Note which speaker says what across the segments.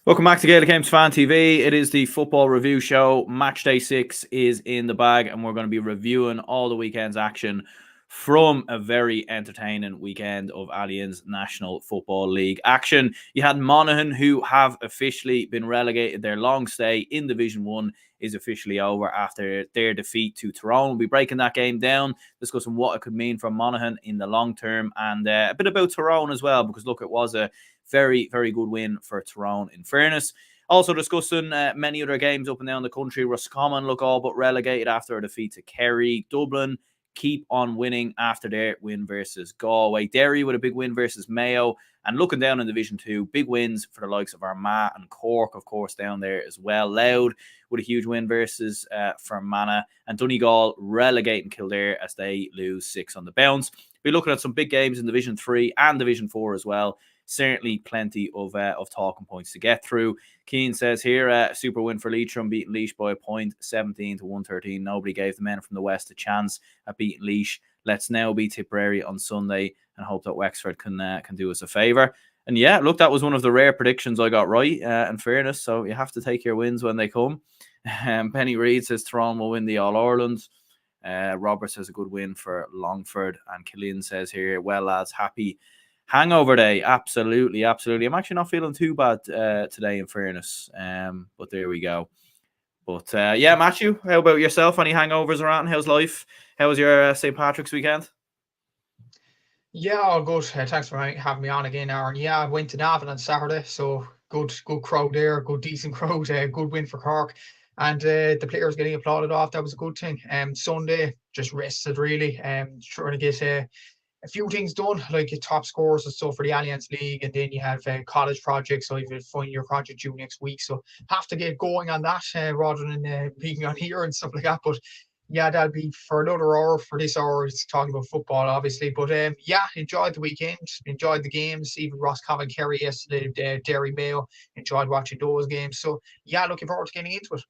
Speaker 1: Welcome back to Gaelic Games Fan TV. It is the football review show. Match day 6 is in the bag, and we're going to be reviewing all the weekend's action from a very entertaining weekend of Allianz National Football League action. You had Monaghan, who have officially been relegated. Their long stay in Division 1 is officially over after their defeat to Tyrone. We'll be breaking that game down, discussing what it could mean for Monaghan in the long term, and a bit about Tyrone as well, because look, it was a very, very good win for Tyrone, in fairness. Also discussing many other games up and down the country. Roscommon look all but relegated after a defeat to Kerry. Dublin keep on winning after their win versus Galway. Derry with a big win versus Mayo. And looking down in Division 2, big wins for the likes of Armagh and Cork, of course, down there as well. Louth with a huge win versus Fermanagh. And Donegal relegating Kildare as they lose 6 on the bounce. We're looking at some big games in Division 3 and Division 4 as well. Certainly plenty of talking points to get through. Keane says here, super win for Leitrim, beating Laois by a point, 17-113. Nobody gave the men from the West a chance at beating Laois. Let's now beat Tipperary on Sunday and hope that Wexford can do us a favour. And yeah, look, that was one of the rare predictions I got right, in fairness. So you have to take your wins when they come. Penny Reid says Tyrone will win the All-Ireland. Robert says a good win for Longford. And Killian says here, well, lads, happy hangover day. Absolutely. I'm actually not feeling too bad today, in fairness. But there we go. But yeah, Matthew, how about yourself? Any hangovers around? How's life? How was your St. Patrick's weekend?
Speaker 2: Yeah, all good. Thanks for having me on again, Aaron. Yeah, I went to Navan on Saturday, so good crowd there, good decent crowd, good win for Cork. And the players getting applauded off, that was a good thing. Sunday, just rested really, trying to get a few things done, like top scores and stuff for the Allianz League, and then you have college projects, so you have a final year project due next week, so have to get going on that rather than being on here and stuff like that. But yeah, that'll be for another hour. For this hour, it's talking about football, obviously. But yeah, enjoyed the weekend, enjoyed the games, even Roscommon Kerry yesterday, Derry Mayo, enjoyed watching those games. So yeah, looking forward to getting into it.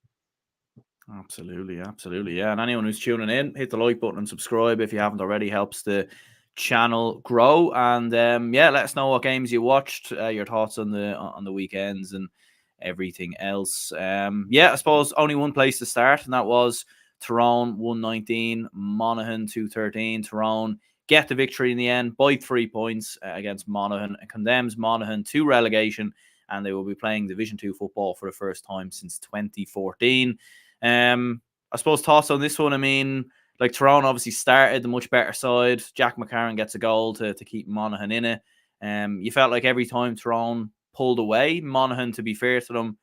Speaker 1: Absolutely. Yeah, and anyone who's tuning in, hit the like button and subscribe if you haven't already. Helps the channel grow. And yeah, let us know what games you watched, your thoughts on the weekends and everything else. Yeah, I suppose only one place to start, and that was Tyrone 119, Monaghan 213. Tyrone get the victory in the end by 3 points against Monaghan, and condemns Monaghan to relegation, and they will be playing Division 2 football for the first time since 2014. I suppose thoughts on this one. I mean, like, Tyrone obviously started the much better side. Jack McCarron gets a goal to keep Monaghan in it. You felt like every time Tyrone pulled away, Monaghan, to be fair to them,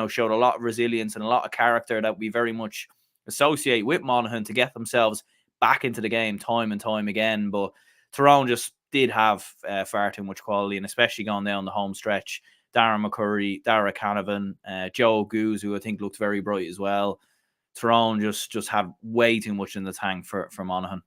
Speaker 1: showed a lot of resilience and a lot of character that we very much associate with Monaghan to get themselves back into the game time and time again. But Tyrone just did have far too much quality, and especially going down the home stretch. Darren McCurry, Dara Canavan, Joe Goose, who I think looked very bright as well. Tyrone just had way too much in the tank for Monaghan.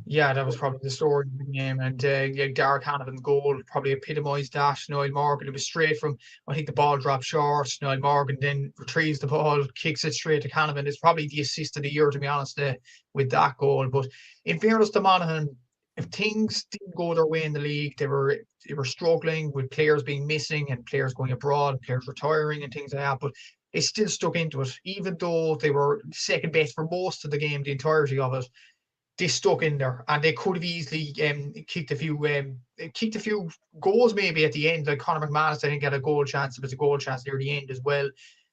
Speaker 2: Yeah, that was probably the story of the game. And yeah, Derek Hannigan's goal probably epitomised that. Niall Morgan, it was straight from, I think the ball dropped short. Niall Morgan then retrieves the ball, kicks it straight to Canavan. It's probably the assist of the year, to be honest, with that goal. But in fairness to Monaghan, if things didn't go their way in the league, they were struggling with players being missing and players going abroad, players retiring and things like that. But they still stuck into it, even though they were second best for most of the game, the entirety of it. They stuck in there, and they could have easily kicked a few goals maybe at the end. Like Conor McManus, I think, got a goal chance. It was a goal chance near the end as well.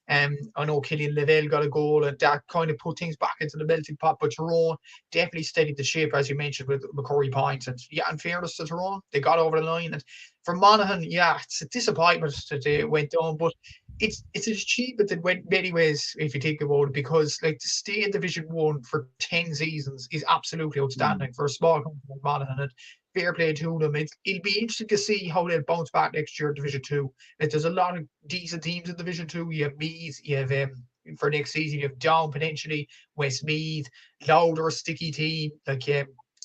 Speaker 2: I know Killian Lavelle got a goal, and that kind of put things back into the melting pot. But Tyrone definitely steadied the ship, as you mentioned, with McCurry points. And yeah, in fairness to Tyrone, they got over the line. And for Monaghan, yeah, it's a disappointment that they went down, but it's an achievement in many ways if you think about it, because like to stay in Division 1 for 10 seasons is absolutely outstanding for a small company like Monaghan. And fair play to them. It'll be interesting to see how they'll bounce back next year in Division 2. Like, there's a lot of decent teams in Division 2. You have Meath, you have for next season, you have Down potentially, Westmeath, Louder, a sticky team, like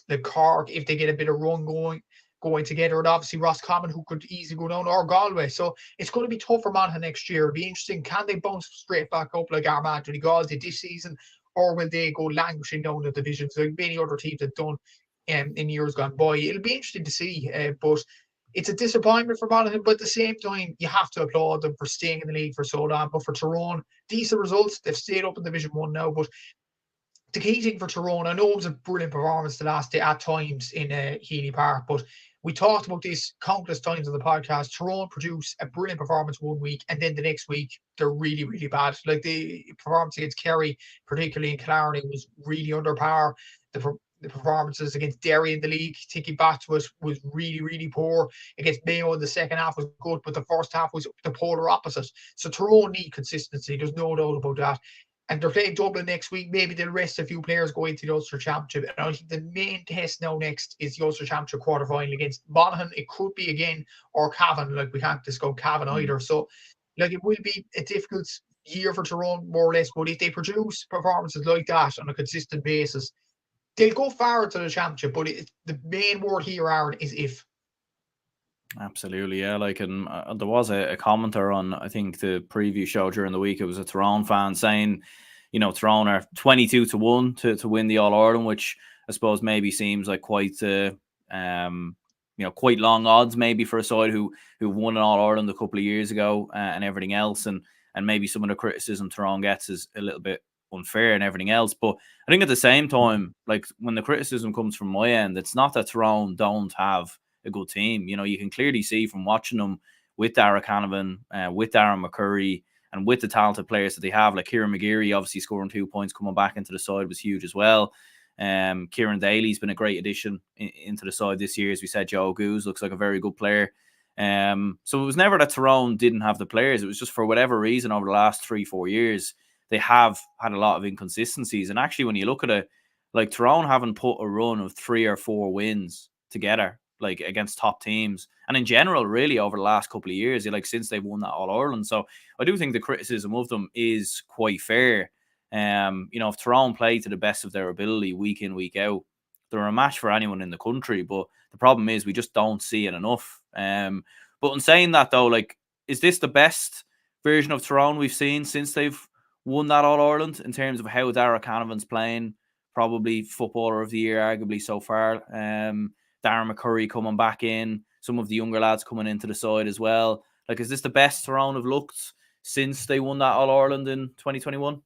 Speaker 2: the Cork, if they get a bit of run going together, and obviously Roscommon, who could easily go down, or Galway. So it's going to be tough for Monaghan next year. It'll be interesting. Can they bounce straight back up like Armagh Donegal did this season, or will they go languishing down the divisions like many other teams have done in years gone by? It'll be interesting to see. But it's a disappointment for Monaghan, but at the same time, you have to applaud them for staying in the league for so long. But for Tyrone, decent results. They've stayed up in Division 1 now, but the key thing for Tyrone, I know it was a brilliant performance the last day at times in Healy Park, but we talked about this countless times on the podcast. Tyrone produce a brilliant performance one week, and then the next week they're really, really bad. Like the performance against Kerry, particularly in Killarney, was really under par. The performances against Derry in the league, taking back to us, was really, really poor. Against Mayo in the second half was good, but the first half was the polar opposite. So Tyrone need consistency. There's no doubt about that. And they're playing Dublin next week. Maybe they'll rest a few players going to the Ulster Championship. And I think the main test now next is the Ulster Championship quarterfinal against Monaghan. It could be again, or Cavan. Like, we can't discount Cavan either. So, like, it will be a difficult year for Tyrone, more or less. But if they produce performances like that on a consistent basis, they'll go far into the championship. But the main word here, Aaron, is if.
Speaker 1: Absolutely, yeah. Like, and there was a commenter on, I think, the preview show during the week. It was a Tyrone fan saying, you know, Tyrone are 22-1 to win the All Ireland, which I suppose maybe seems like quite quite long odds maybe for a side who won an All Ireland a couple of years ago and everything else, and maybe some of the criticism Tyrone gets is a little bit unfair and everything else. But I think at the same time, like, when the criticism comes from my end, it's not that Tyrone don't have a good team. You know, you can clearly see from watching them with Dara Canavan, with Darren McCurry, and with the talented players that they have, like Kieran McGeary, obviously scoring 2 points, coming back into the side was huge as well. Kieran Daly's been a great addition into the side this year. As we said, Joe Goose looks like a very good player. So it was never that Tyrone didn't have the players. It was just for whatever reason over the last 3-4 years, they have had a lot of inconsistencies. And actually, when you look at it, like, Tyrone haven't put a run of 3 or 4 wins together, like, against top teams, and in general, really, over the last couple of years, like, since they've won that All Ireland. So I do think the criticism of them is quite fair. If Tyrone play to the best of their ability week in, week out, they're a match for anyone in the country. But the problem is we just don't see it enough. But in saying that, though, like, is this the best version of Tyrone we've seen since they've won that All Ireland in terms of how Dara Canavan's playing? Probably footballer of the year, arguably, so far. Darren McCurry coming back in, some of the younger lads coming into the side as well. Like, is this the best Tyrone have looked since they won that All Ireland in 2021?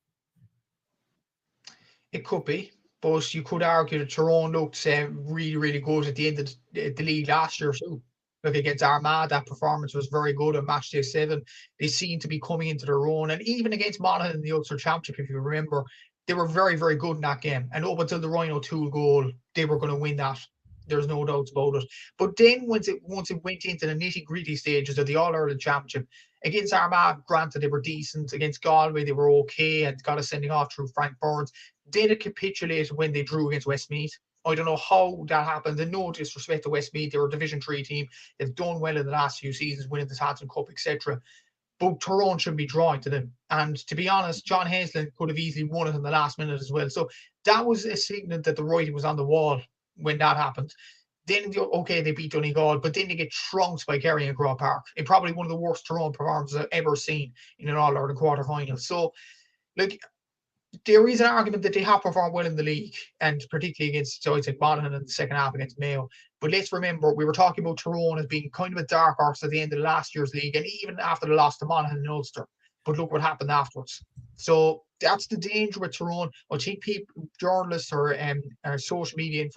Speaker 2: It could be, but you could argue that Tyrone looked really, really good at the end of the league last year too. Look, against Armagh, that performance was very good on match day 7. They seem to be coming into their own, and even against Monaghan in the Ulster Championship, if you remember, they were very, very good in that game. And up until the Ryan O'Toole goal, they were going to win that. There's no doubts about it. But then once it went into the nitty-gritty stages of the All-Ireland Championship, against Armagh, granted, they were decent. Against Galway, they were okay and got a sending off through Frank Burns. Then it capitulated when they drew against Westmeath. I don't know how that happened. And no disrespect to Westmeath, they were a Division 3 team. They've done well in the last few seasons, winning the Tailteann Cup, etc. But Tyrone should be drawing to them. And to be honest, John Haslin could have easily won it in the last minute as well. So that was a signal that the writing was on the wall when that happened. Then, okay, they beat Donegal, but then they get trounced by Kerry and Croke Park. It's probably one of the worst Tyrone performances I've ever seen in an All-Ireland quarter-final. So, like, there is an argument that they have performed well in the league, and particularly against sides like Monaghan in the second half against Mayo. But let's remember, we were talking about Tyrone as being kind of a dark horse at the end of last year's league, and even after the loss to Monaghan and Ulster. But look what happened afterwards. So that's the danger with Tyrone. I think people, journalists or social media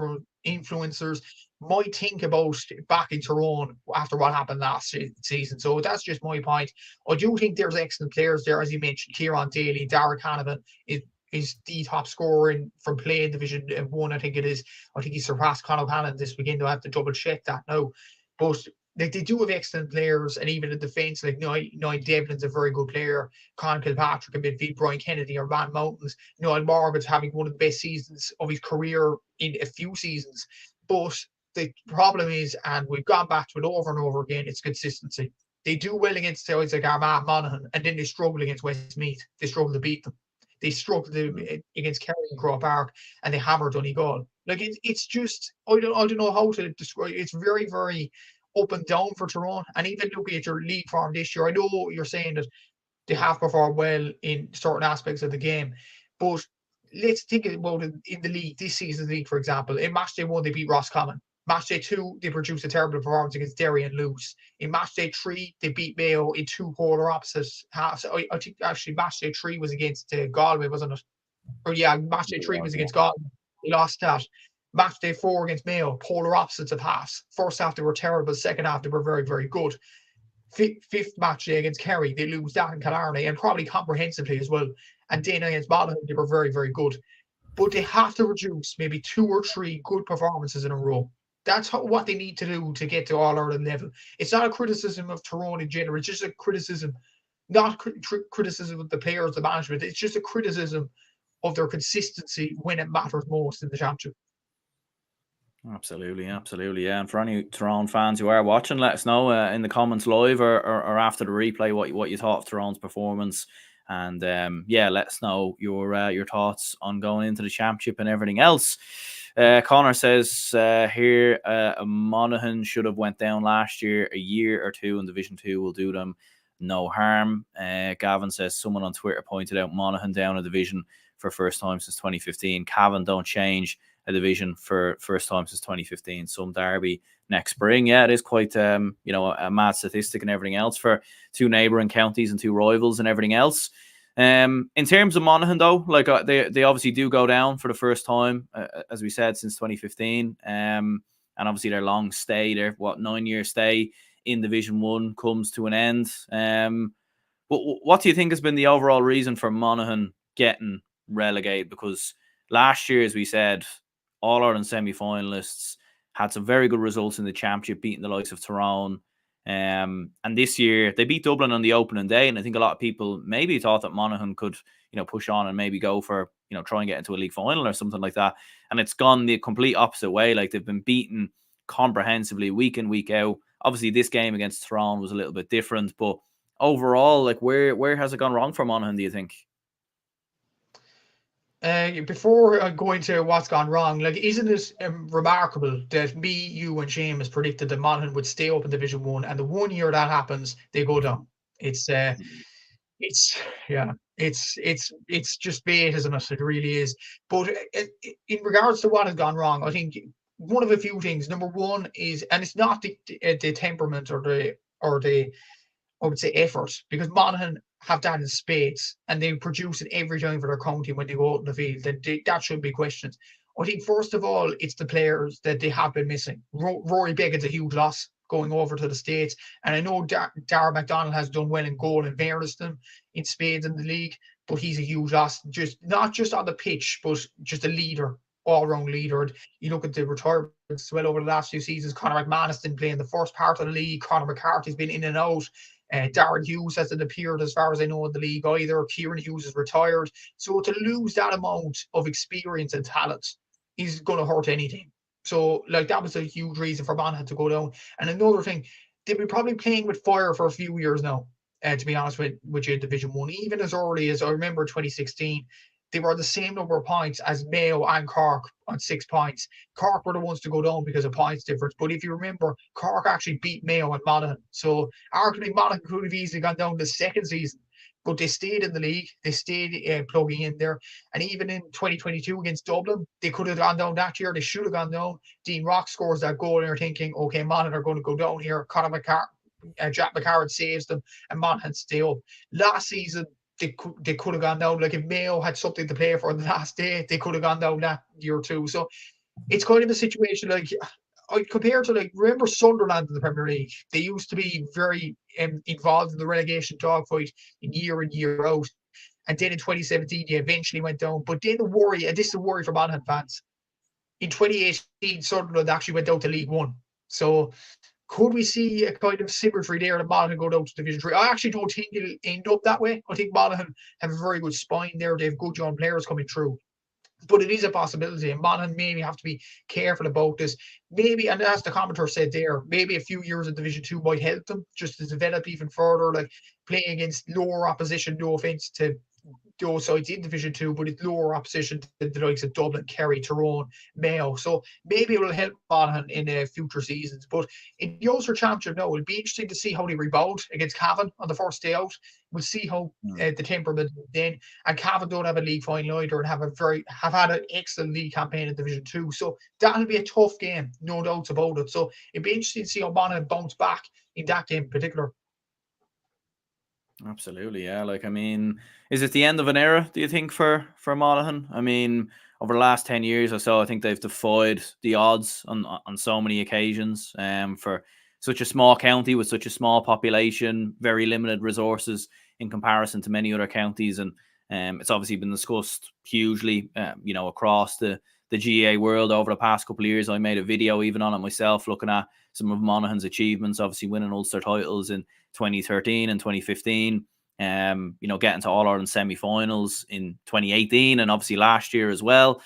Speaker 2: influencers might think about backing Tyrone after what happened last season. So that's just my point. I do think there's excellent players there, as you mentioned. Kieran Daly, Dara Canavan is the top scorer from playing Division 1. I think it is. I think he surpassed Conor Hannon this weekend. I have to double check that now. But they do have excellent players, and even in defence, like Niall Devlin's a very good player. Conor Kilpatrick in midfield, Brian Kennedy or Van Mountains. Niall Morgan's having one of the best seasons of his career in a few seasons. But the problem is, and we've gone back to it over and over again, it's consistency. They do well against sides like Armagh, Monaghan, and then they struggle against Westmeath. They struggle to beat them. They struggled against Kerry and Croke Park, and they hammered Donegal. Like, it's just, I don't know how to describe it. It's very, very up and down for Tyrone. And even looking at your league form this year, I know you're saying that they have performed well in certain aspects of the game, but let's think about it in the league this season's league, for example. In match day 1, they beat Roscommon. Match day 2, they produced a terrible performance against Derry and lose. In match day 3, they beat Mayo in 2 polar opposite halves. I think actually match day 3 was against Galway, wasn't it? Or yeah, match day 3 was against Galway. They lost that. Match day 4 against Mayo, polar opposites of halves. First half they were terrible. Second half they were very, very good. Fifth match day against Kerry, they lose that in Killarney and probably comprehensively as well. And then against Monaghan, they were very, very good. But they have to produce maybe 2 or 3 good performances in a row. That's what they need to do to get to All-Ireland level. It's not a criticism of Tyrone in general. It's just a criticism, not criticism of the players, the management. It's just a criticism of their consistency when it matters most in the championship.
Speaker 1: Absolutely, yeah. And for any Tyrone fans who are watching, let us know in the comments live or after the replay what you thought of Tyrone's performance. And let us know your thoughts on going into the championship and everything else. Connor says here, Monaghan should have went down last year. A year or two in Division 2 will do them no harm. Gavin says someone on Twitter pointed out Monaghan down a division for first time since 2015. Cavan don't change a division for first time since 2015. Some Derby next spring. Yeah, it is quite a mad statistic and everything else for 2 neighbouring counties and 2 rivals and everything else. In terms of Monaghan, though, like they obviously do go down for the first time, as we said, since 2015. And obviously their long stay, their 9-year stay in Division 1 comes to an end. But what do you think has been the overall reason for Monaghan getting relegated? Because last year, as we said, All-Ireland semi-finalists, had some very good results in the championship, beating the likes of Tyrone. And this year, they beat Dublin on the opening day, and I think a lot of people maybe thought that Monaghan could, push on and maybe go for, try and get into a league final or something like that. And it's gone the complete opposite way. Like, they've been beaten comprehensively week in, week out. Obviously, this game against Tyrone was a little bit different, but overall, like, where has it gone wrong for Monaghan, do you think?
Speaker 2: Before I go into what's gone wrong, like, isn't it remarkable that me, you, and Seamus predicted that Monaghan would stay up in Division 1, and the 1 year that happens, they go down. It's just bait, isn't it? It really is. But in regards to what has gone wrong, I think one of a few things. Number one is, and it's not the temperament or the I would say effort, because Monaghan have that in spades and they produce it every time for their county when they go out in the field. That shouldn't be questioned. I think first of all, it's the players that they have been missing. Rory Beckett's a huge loss going over to the States, and I know Darragh MacDonald has done well in goal and fairness them in spades in the league, but he's a huge loss. Just not just on the pitch, but just a leader, all-round leader. And you look at the retirements as well over the last few seasons. Conor McManus didn't play in the first part of the league. Conor McCarthy's been in and out. Darren Hughes hasn't appeared, as far as I know, in the league either. Kieran Hughes is retired. So to lose that amount of experience and talent is going to hurt anything. So, like, that was a huge reason for Monaghan to go down. And another thing, they've been probably playing with fire for a few years now, to be honest with you, Division 1. Even as early as, I remember 2016, they were on the same number of points as Mayo and Cork on 6 points. Cork were the ones to go down because of points difference. But if you remember, Cork actually beat Mayo and Monaghan. So arguably Monaghan could have easily gone down the second season. But they stayed in the league. They stayed plugging in there. And even in 2022 against Dublin, they could have gone down that year. They should have gone down. Dean Rock scores that goal and you're thinking, okay, Monaghan are going to go down here. Jack McCarron saves them and Monaghan stay up. Last season, they could have gone down. Like, if Mayo had something to play for on the last day, they could have gone down that year too. So it's kind of a situation like, compared to, like, remember Sunderland in the Premier League? They used to be very involved in the relegation dogfight in year out. And then in 2017, they eventually went down. But then the worry, and this is a worry for Monaghan fans, in 2018, Sunderland actually went down to League One. So could we see a kind of symmetry there that Monaghan go down to Division 3? I actually don't think it'll end up that way. I think Monaghan have a very good spine there. They have good young players coming through. But it is a possibility, and Monaghan maybe have to be careful about this. Maybe, and as the commenter said there, maybe a few years in Division 2 might help them just to develop even further, like playing against lower opposition, no offence to those sides in Division 2, but it's lower opposition than the likes of Dublin, Kerry, Tyrone, Mayo. So maybe it will help Monaghan in future seasons. But in the Ulster Championship now, it'll be interesting to see how they rebound against Cavan on the first day out. We'll see how the temperament then. And Cavan don't have a league final either and have had an excellent league campaign in Division 2. So that'll be a tough game, no doubts about it. So it'll be interesting to see how Monaghan bounce back in that game in particular.
Speaker 1: Absolutely, yeah. Like, I mean, is it the end of an era, do you think, for Monaghan? I mean, over the last 10 years or so, I think they've defied the odds on so many occasions. For such a small county with such a small population, very limited resources in comparison to many other counties, and it's obviously been discussed hugely, across the GAA world over the past couple of years. I made a video even on it myself, looking at some of Monaghan's achievements, obviously winning Ulster titles in 2013 and 2015, getting to All-Ireland semi-finals in 2018 and obviously last year as well.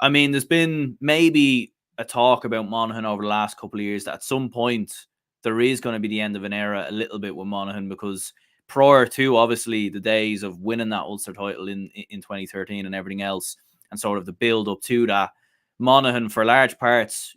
Speaker 1: I mean, there's been maybe a talk about Monaghan over the last couple of years that at some point there is going to be the end of an era a little bit with Monaghan, because prior to obviously the days of winning that Ulster title in 2013 and everything else, and sort of the build up to that, Monaghan, for large parts,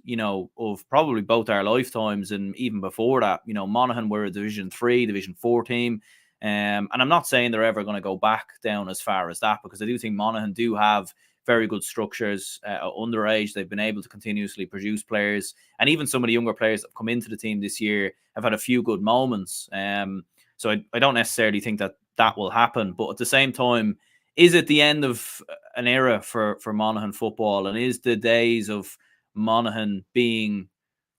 Speaker 1: of probably both our lifetimes and even before that, Monaghan were a Division 3, Division 4 team. And I'm not saying they're ever going to go back down as far as that, because I do think Monaghan do have very good structures underage. They've been able to continuously produce players. And even some of the younger players that have come into the team this year have had a few good moments. So I don't necessarily think that will happen. But at the same time, is it the end of an era for Monaghan football? And is the days of Monaghan being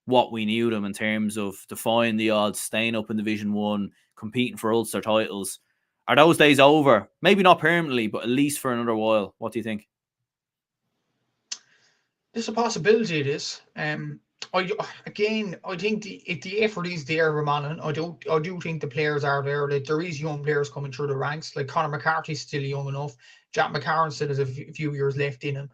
Speaker 1: what we knew them in terms of defying the odds, staying up in Division 1, competing for Ulster titles, are those days over? Maybe not permanently, but at least for another while. What do you think?
Speaker 2: There's a possibility it is. I think the effort is there for Monaghan. I do think the players are there. Like, there is young players coming through the ranks. Like Conor McCarthy's still young enough. Jack McCarron still has a few years left in him.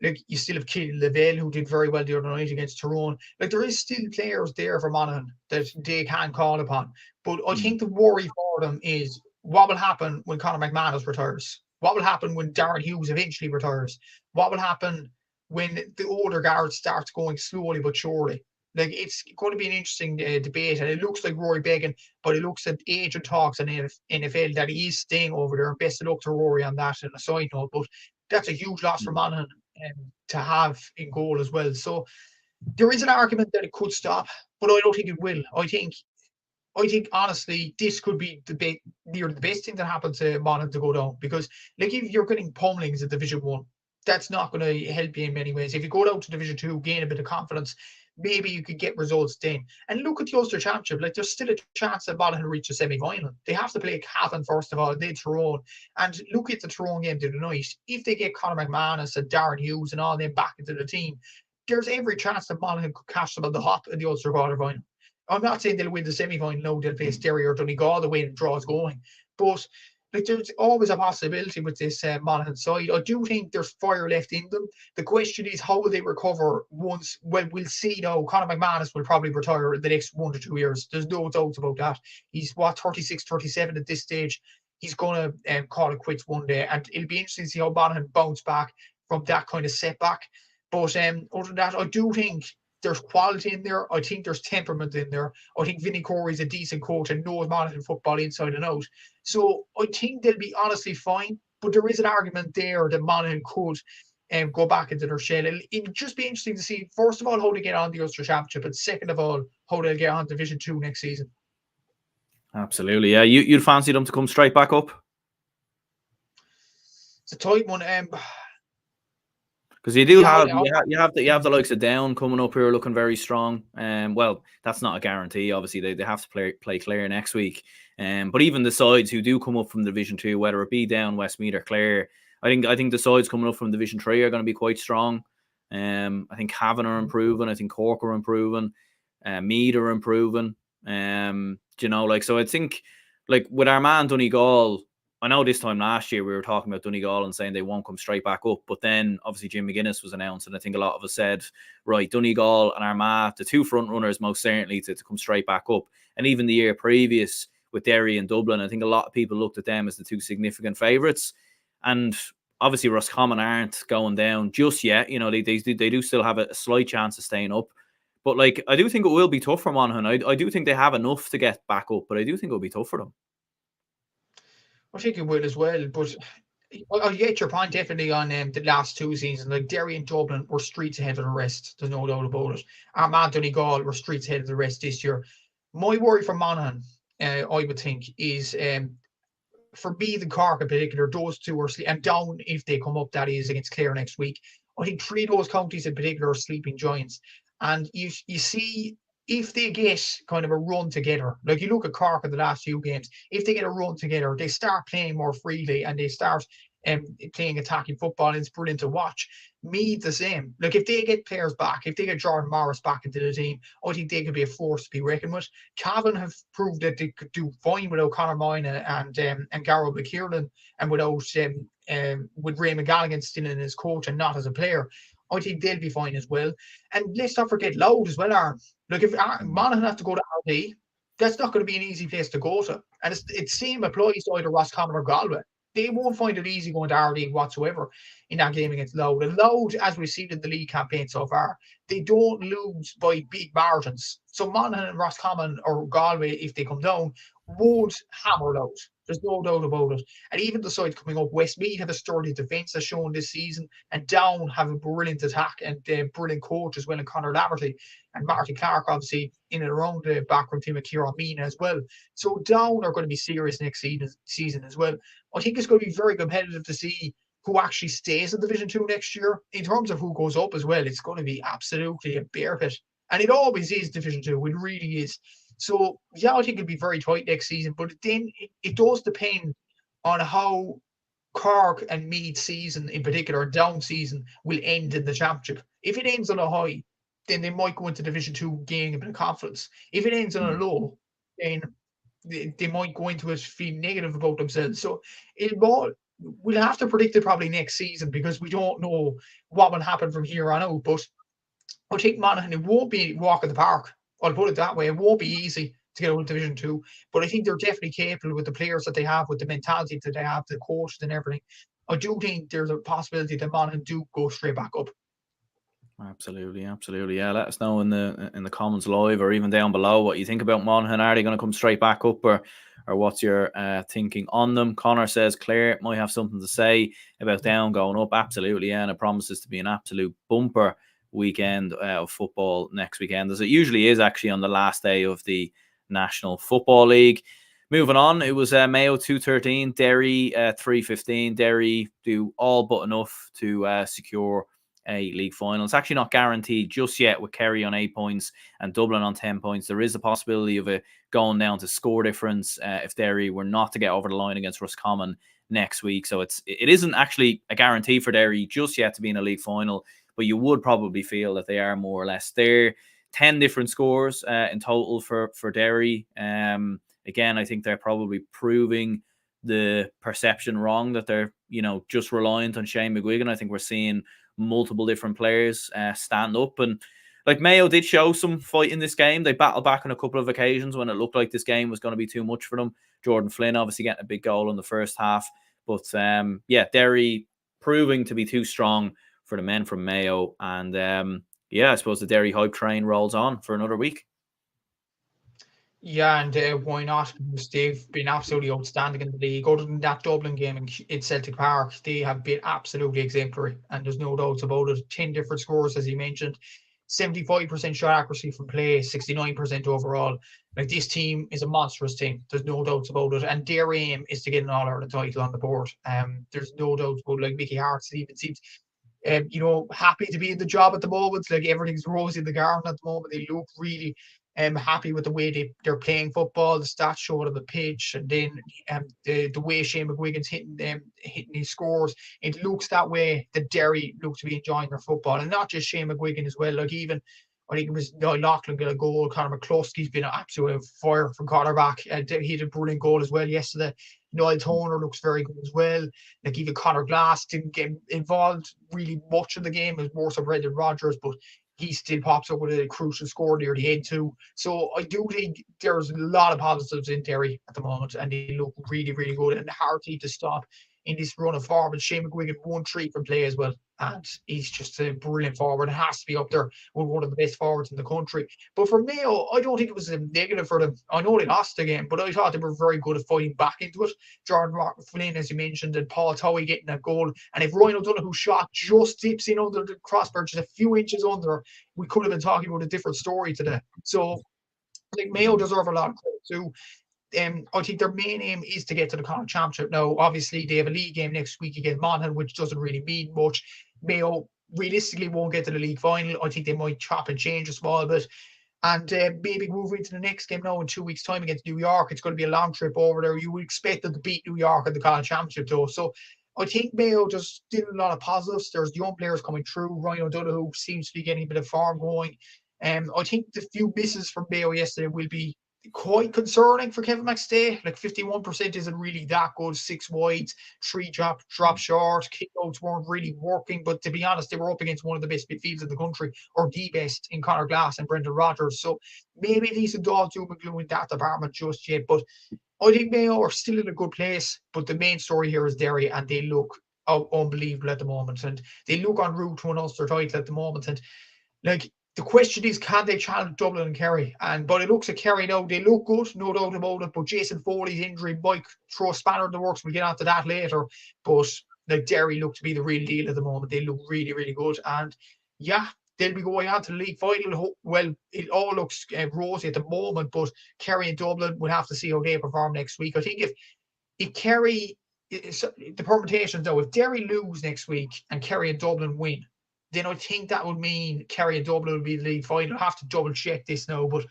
Speaker 2: Like, you still have Keelan Lavelle, who did very well the other night against Tyrone. Like, there is still players there for Monaghan that they can call upon. But I think the worry for them is what will happen when Conor McManus retires? What will happen when Darren Hughes eventually retires? What will happen when the older guard starts going slowly but surely? Like, it's going to be an interesting debate, and it looks like Rory Began, but it looks at age and talks in NFL that he is staying over there. Best of luck to Rory on that, and a side note, but that's a huge loss for Monaghan to have in goal as well. So there is an argument that it could stop, but I don't think it will. I think honestly, this could be the best thing that happened to Monaghan to go down, because like, if you're getting pummelings at Division 1, that's not going to help you in many ways. If you go down to Division 2, gain a bit of confidence, maybe you could get results then. And look at the Ulster Championship. Like, there's still a chance that Monaghan reach a semi-final. They have to play Cavan first of all, then Tyrone. And look at the Tyrone game tonight. If they get Conor McManus and Darren Hughes and all them back into the team, there's every chance that Monaghan could catch them on the hop in the Ulster quarter-final. I'm not saying they'll win the semi-final. No, they'll face Derry or Donegal the way the draw is going. But like, there's always a possibility with this Monaghan side. I do think there's fire left in them. The question is, how will they recover once? Well, we'll see now. Conor McManus will probably retire in the next 1 to 2 years. There's no doubts about that. He's 36, 37 at this stage. He's going to call it quits one day. And it'll be interesting to see how Monaghan bounce back from that kind of setback. But other than that, I do think there's quality in there. I think there's temperament in there. I think Vinnie Corey's a decent coach and knows Monaghan football inside and out. So I think they'll be honestly fine. But there is an argument there that Monaghan could go back into their shell. It'd just be interesting to see, first of all, how they get on the Ulster Championship, and second of all, how they'll get on Division 2 next season.
Speaker 1: Absolutely, yeah. You'd fancy them to come straight back up?
Speaker 2: It's a tight one.
Speaker 1: Because you have the likes of Down coming up here looking very strong. Well, that's not a guarantee. Obviously, they have to play Clare next week. But even the sides who do come up from Division 2, whether it be Down, Westmeath or Clare, I think the sides coming up from Division 3 are going to be quite strong. I think Cavan are improving. I think Cork are improving. Meath are improving. So I think, like, with our man Donegal, I know this time last year we were talking about Donegal and saying they won't come straight back up, but then obviously Jim McGuinness was announced, and I think a lot of us said, right, Donegal and Armagh, the two front runners most certainly to come straight back up. And even the year previous with Derry and Dublin, I think a lot of people looked at them as the two significant favourites. And obviously Roscommon aren't going down just yet. You know, they do still have a slight chance of staying up. But like, I do think it will be tough for Monaghan. I do think they have enough to get back up, but I do think it'll be tough for them.
Speaker 2: I think it will as well, but I get your point definitely on the last two seasons. Like Derry and Dublin were streets ahead of the rest. There's no doubt about it. Armagh, Donegal were streets ahead of the rest this year. My worry for Monaghan, I would think, is for me, the Cork in particular, those two are and down if they come up, that is against Clare next week. I think three of those counties in particular are sleeping giants. And you see if they get kind of a run together, like you look at Cork in the last few games, if they get a run together, they start playing more freely and they start playing attacking football, and it's brilliant to watch. Meath the same. Like if they get players back, if they get Jordan Morris back into the team, I think they could be a force to be reckoned with. Cavan have proved that they could do fine without Conor Moyna and Garrett McKiernan, and without with Ray McGalligan still in as coach and not as a player. I think they'll be fine as well. And let's not forget Loud as well, Aaron. Look, if Monaghan have to go to RD, that's not going to be an easy place to go to. And it's same applies to either Roscommon or Galway. They won't find it easy going to RD whatsoever in that game against Loud. And Loud, as we've seen in the league campaign so far, they don't lose by big margins. So Monaghan and Roscommon or Galway, if they come down, won't hammer Loud. There's no doubt about it. And even the side coming up, Westmeath have a sturdy defence as shown this season, and Down have a brilliant attack and brilliant coach as well in Conor Laverty. And Marty Clark, obviously, in and around the backroom team of Kieran Mina as well. So Down are going to be serious next season as well. I think it's going to be very competitive to see who actually stays in Division 2 next year. In terms of who goes up as well, it's going to be absolutely a bear pit. And it always is Division 2. It really is. So, yeah, I think it'll be very tight next season. But then it does depend on how Cork and Meath season, in particular, Down season, will end in the championship. If it ends on a high, then they might go into Division 2 gaining a bit of confidence. If it ends on a low, then they might go into it feeling negative about themselves. So we'll have to predict it probably next season because we don't know what will happen from here on out. But I think Monaghan, it won't be walk in the park. I'll put it that way. It won't be easy to get out of Division 2, but I think they're definitely capable with the players that they have, with the mentality that they have, the coach and everything. I do think there's a possibility that Monaghan do go straight back up.
Speaker 1: Absolutely. Yeah, let us know in the comments live or even down below what you think about Monaghan. Are they going to come straight back up, or what's your thinking on them? Connor says Claire might have something to say about Down going up. Absolutely, yeah, and it promises to be an absolute bumper weekend of football next weekend, as it usually is actually on the last day of the National Football League. Moving on, it was Mayo 2-13, Derry 3-15. Derry do all but enough to secure a league final. It's actually not guaranteed just yet with Kerry on 8 points and Dublin on 10 points. There is a possibility of it going down to score difference if Derry were not to get over the line against Roscommon next week. So it isn't actually a guarantee for Derry just yet to be in a league final, but you would probably feel that they are more or less there. 10 different scores in total for Derry. Again, I think they're probably proving the perception wrong that they're, just reliant on Shane McGuigan. I think we're seeing multiple different players stand up, and like Mayo did show some fight in this game. They battled back on a couple of occasions when it looked like this game was going to be too much for them. Jordan Flynn obviously getting a big goal in the first half, but Derry proving to be too strong for the men from Mayo, and I suppose the Derry hype train rolls on for another week.
Speaker 2: Yeah, and why not? Because they've been absolutely outstanding in the league. Other than that Dublin game in Celtic Park, they have been absolutely exemplary, and there's no doubts about it. 10 different scores, as you mentioned, 75% shot accuracy from play, 69% overall. Like, this team is a monstrous team. There's no doubts about it. And their aim is to get an All-Ireland title on the board. There's no doubts about it. Like, Mickey Hart even seems happy to be in the job at the moment. Like, everything's rosy in the garden at the moment. They look really happy with the way they're playing football. The stats show it on the pitch, and then the way Shane McGuigan's hitting his scores, it looks that way that Derry look to be enjoying their football, and not just Shane McGuigan as well. Like, even I think it was Niall Loughlin got a goal. Conor McCluskey's been an absolute fire from quarterback, and he had a brilliant goal as well yesterday. Niall Toner looks very good as well. Like, even Conor Glass didn't get involved really much in the game. It was more so Brendan Rodgers, but he still pops up with a crucial score near the end too. So I do think there's a lot of positives in Derry at the moment, and they look really, really good and hard to stop. in this run of forward. Shane McGuigan 1-3 from play as well. And he's just a brilliant forward. It has to be up there with one of the best forwards in the country. But for Mayo, I don't think it was a negative for them. I know they lost the game, but I thought they were very good at fighting back into it. Jordan Flynn, as you mentioned, and Paul Towie getting that goal. And if Ryan O'Donoghue shot just dips in under the crossbar, just a few inches under, we could have been talking about a different story today. So I think Mayo deserve a lot of credit too. I think their main aim is to get to the Connacht Championship. Now, obviously, they have a league game next week against Monaghan, which doesn't really mean much. Mayo realistically won't get to the league final. I think they might chop and change a small bit. And maybe move into the next game now in 2 weeks' time against New York. It's going to be a long trip over there. You would expect them to beat New York in the Connacht Championship, though. So I think Mayo just did a lot of positives. There's young players coming through. Ryan O'Donoghue seems to be getting a bit of form going. I think the few misses from Mayo yesterday will be quite concerning for Cavan McStay. Like 51% isn't really that good. 6 wides, 3 drop short, kickouts weren't really working. But to be honest, they were up against one of the best midfields in the country, or the best, in Conor Glass and Brendan Rodgers. So maybe these don't do McGlue in that department just yet. But I think Mayo are still in a good place. But the main story here is Derry, and they look unbelievable at the moment. And they look en route to an Ulster title at the moment. And like, the question is, can they challenge Dublin and Kerry? But it looks at Kerry now, they look good, no doubt about it. But Jason Foley's injury might throw a spanner in the works. We'll get onto that later. But like, Derry look to be the real deal at the moment. They look really, really good. And yeah, they'll be going on to the league final. Well, it all looks rosy at the moment, but Kerry and Dublin, we'll have to see how they perform next week. I think if Kerry, the permutations though, if Derry lose next week and Kerry and Dublin win, then I think that would mean Kerry and Dublin will be the league final. I'll have to double check this now, but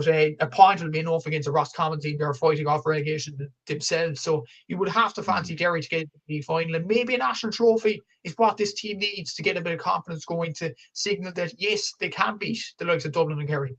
Speaker 2: a point will be enough against a Roscommon team. They're fighting off relegation themselves. So you would have to fancy Derry to get to the league final. And maybe a national trophy is what this team needs to get a bit of confidence going, to signal that, yes, they can beat the likes of Dublin and Kerry.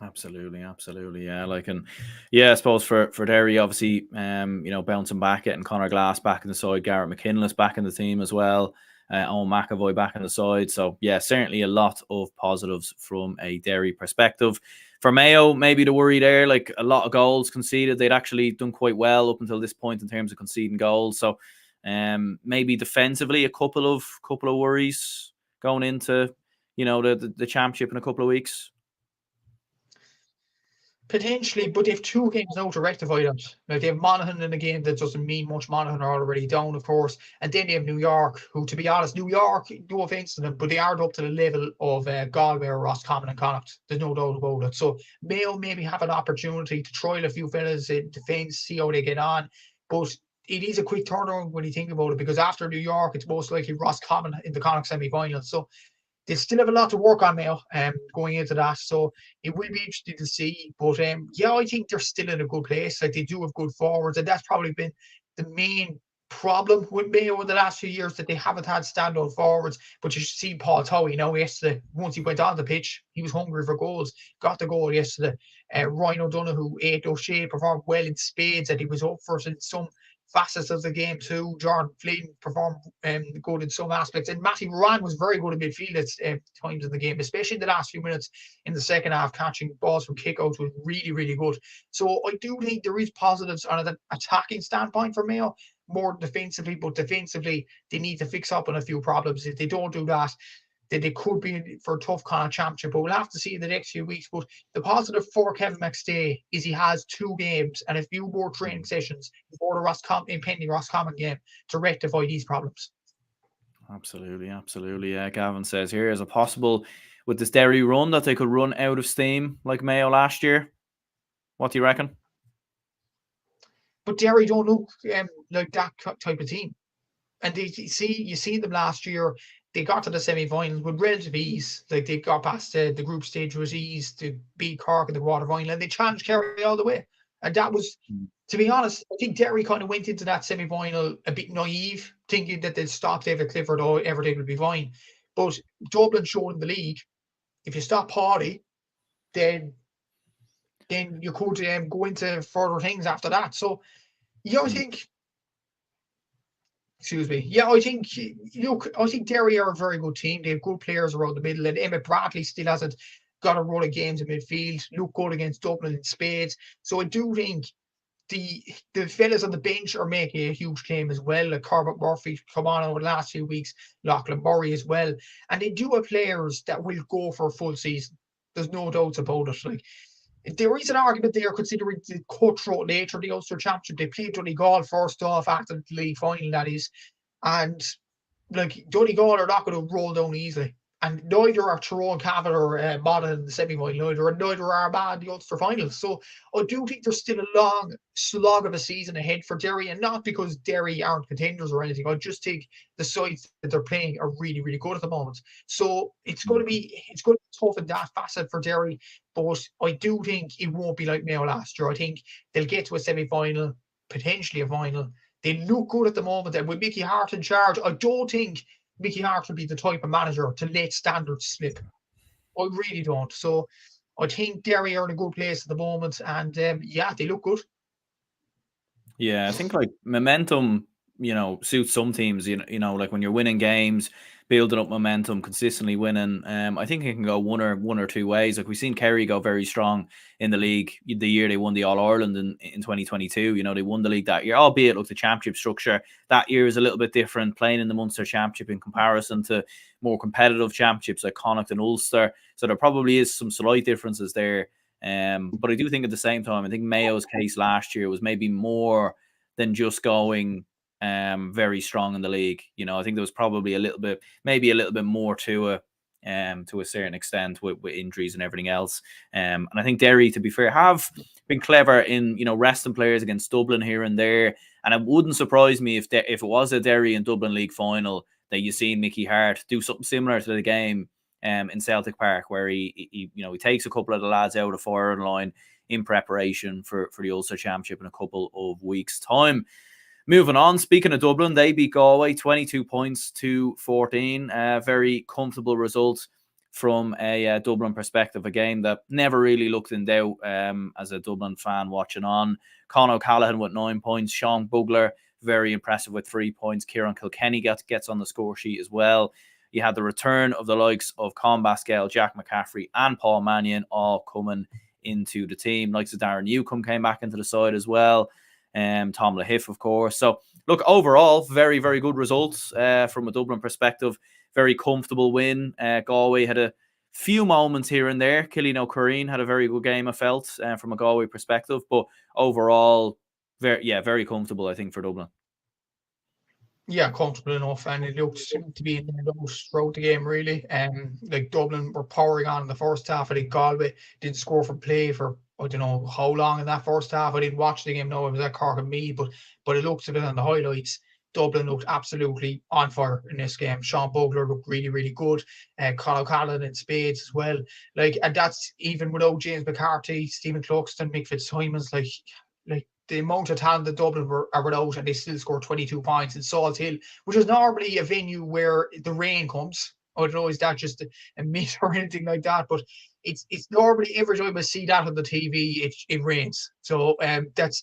Speaker 1: Absolutely, yeah. I suppose for Derry, obviously, bouncing back, getting Conor Glass back in the side, Garrett McKinless back in the team as well. Owen McAvoy back on the side. So, yeah, certainly a lot of positives from a Derry perspective. For Mayo, maybe the worry there, like a lot of goals conceded. They'd actually done quite well up until this point in terms of conceding goals. So, maybe defensively, a couple of worries going into, the championship in a couple of weeks.
Speaker 2: Potentially, but they have 2 games now to rectify that. Like, they have Monaghan in a game that doesn't mean much. Monaghan are already down, of course. And then they have New York, who, to be honest, New York, no offence to them, but they aren't up to the level of Galway or Roscommon and Connacht. There's no doubt about it. So Mayo maybe have an opportunity to trial a few fellas in defence, see how they get on. But it is a quick turnaround when you think about it, because after New York, it's most likely Roscommon in the Connacht semi-final. So they still have a lot to work on now going into that. So it will be interesting to see. But I think they're still in a good place. Like, they do have good forwards. And that's probably been the main problem with Mayo in the last few years, that they haven't had standout forwards. But you should see Paul Towie now yesterday. Once he went on the pitch, he was hungry for goals. Got the goal yesterday. Ryan O'Donoghue, Aidan O'Shea performed well in spades, and he was up for it in some facets of the game too. Jordan Flynn performed good in some aspects, and Matty Moran was very good in midfield at times in the game, especially in the last few minutes in the second half. Catching balls from kickouts was really, really good. So I do think there is positives on an attacking standpoint for Mayo, more defensively, but defensively they need to fix up on a few problems. If they don't do that, then they could be in for a tough Connacht Championship. But we'll have to see in the next few weeks. But the positive for Cavan McStay is he has 2 games and a few more training sessions before the impending Roscommon game to rectify these problems.
Speaker 1: Absolutely. Yeah, Gavin says here, is it possible with this Derry run that they could run out of steam like Mayo last year? What do you reckon?
Speaker 2: But Derry don't look like that type of team. And you see them last year. They got to the semi-finals with relative ease. Like, they got past the group stage with ease to beat Cork in the quarter final, and they challenged Kerry all the way. And that was, to be honest, I think Derry kind of went into that semi-final a bit naive, thinking that they'd stop David Clifford or everything would be fine. But Dublin showed in the league, if you stop Party, then you could go into further things after that. So, I think. Excuse me. Yeah, I think Derry are a very good team. They have good players around the middle, and Emmett Bradley still hasn't got a run of games in midfield. Look good against Dublin in spades. So I do think the fellas on the bench are making a huge claim as well. Like Corbett Murphy come on over the last few weeks, Lachlan Murray as well, and they do have players that will go for a full season. There's no doubts about it. Like there is an argument there considering the cutthroat nature of the Ulster Championship. They played Donegal first off after the league final, that is, and like Donegal are not going to roll down easily. And neither are Tyrone, Cavan or Monaghan in the semi-final, neither are Armagh in the Ulster finals. So I do think there's still a long slog of a season ahead for Derry, and not because Derry aren't contenders or anything. I just think the sides that they're playing are really, really good at the moment. So it's going to be tough in that facet for Derry, but I do think it won't be like Mayo last year. I think they'll get to a semi-final, potentially a final. They look good at the moment, and with Mickey Hart in charge, I don't think Mickey Hart will be the type of manager to let standards slip. I really don't. So I think Derry are in a good place at the moment, and yeah, they look good.
Speaker 1: Yeah, I think like momentum, suits some teams. Like when you're winning games, building up momentum, consistently winning. I think it can go one or two ways. Like we've seen Kerry go very strong in the league the year they won the All Ireland in 2022. They won the league that year, albeit look, the championship structure that year is a little bit different, playing in the Munster Championship in comparison to more competitive championships like Connacht and Ulster. So there probably is some slight differences there. But I do think at the same time, I think Mayo's case last year was maybe more than just going very strong in the league. I think there was probably maybe a little bit more to it, to a certain extent with injuries and everything else. And I think Derry, to be fair, have been clever in resting players against Dublin here and there. And it wouldn't surprise me if it was a Derry and Dublin league final that you see Mickey Hart do something similar to the game in Celtic Park, where he takes a couple of the lads out of firing line in preparation for the Ulster Championship in a couple of weeks' time. Moving on, speaking of Dublin, they beat Galway 22 points to 14. Very comfortable result from a Dublin perspective. A game that never really looked in doubt as a Dublin fan watching on. Con O'Callaghan with 9 points. Sean Bugler, very impressive with 3 points. Kieran Kilkenny gets on the score sheet as well. You had the return of the likes of Con Basquel, Jack McCaffrey, and Paul Mannion all coming into the team. Likes of Darren Newcombe came back into the side as well. Tom Lahiff, of course. So, look, overall, very, very good results from a Dublin perspective. Very comfortable win. Galway had a few moments here and there. Cillian O'Curreen had a very good game, I felt, from a Galway perspective. But overall, very comfortable, I think, for Dublin.
Speaker 2: Yeah, comfortable enough, and it looked to be in the nose throughout the game, really. Like Dublin were powering on in the first half. I think Galway didn't score from play for I don't know how long in that first half. I didn't watch the game. No, it was at Cork and me, but it looks a bit on the highlights. Dublin looked absolutely on fire in this game. Sean Bugler looked really, really good. Conor O'Callaghan in spades as well. Like, and that's even without James McCarthy, Stephen Cluxton, Mick Fitzsimons. Like the amount of talent that Dublin are without, and they still scored 22 points in Salt Hill, which is normally a venue where the rain comes. I don't know, is that just a myth or anything like that? But it's normally every time I see that on the TV, it rains. So that's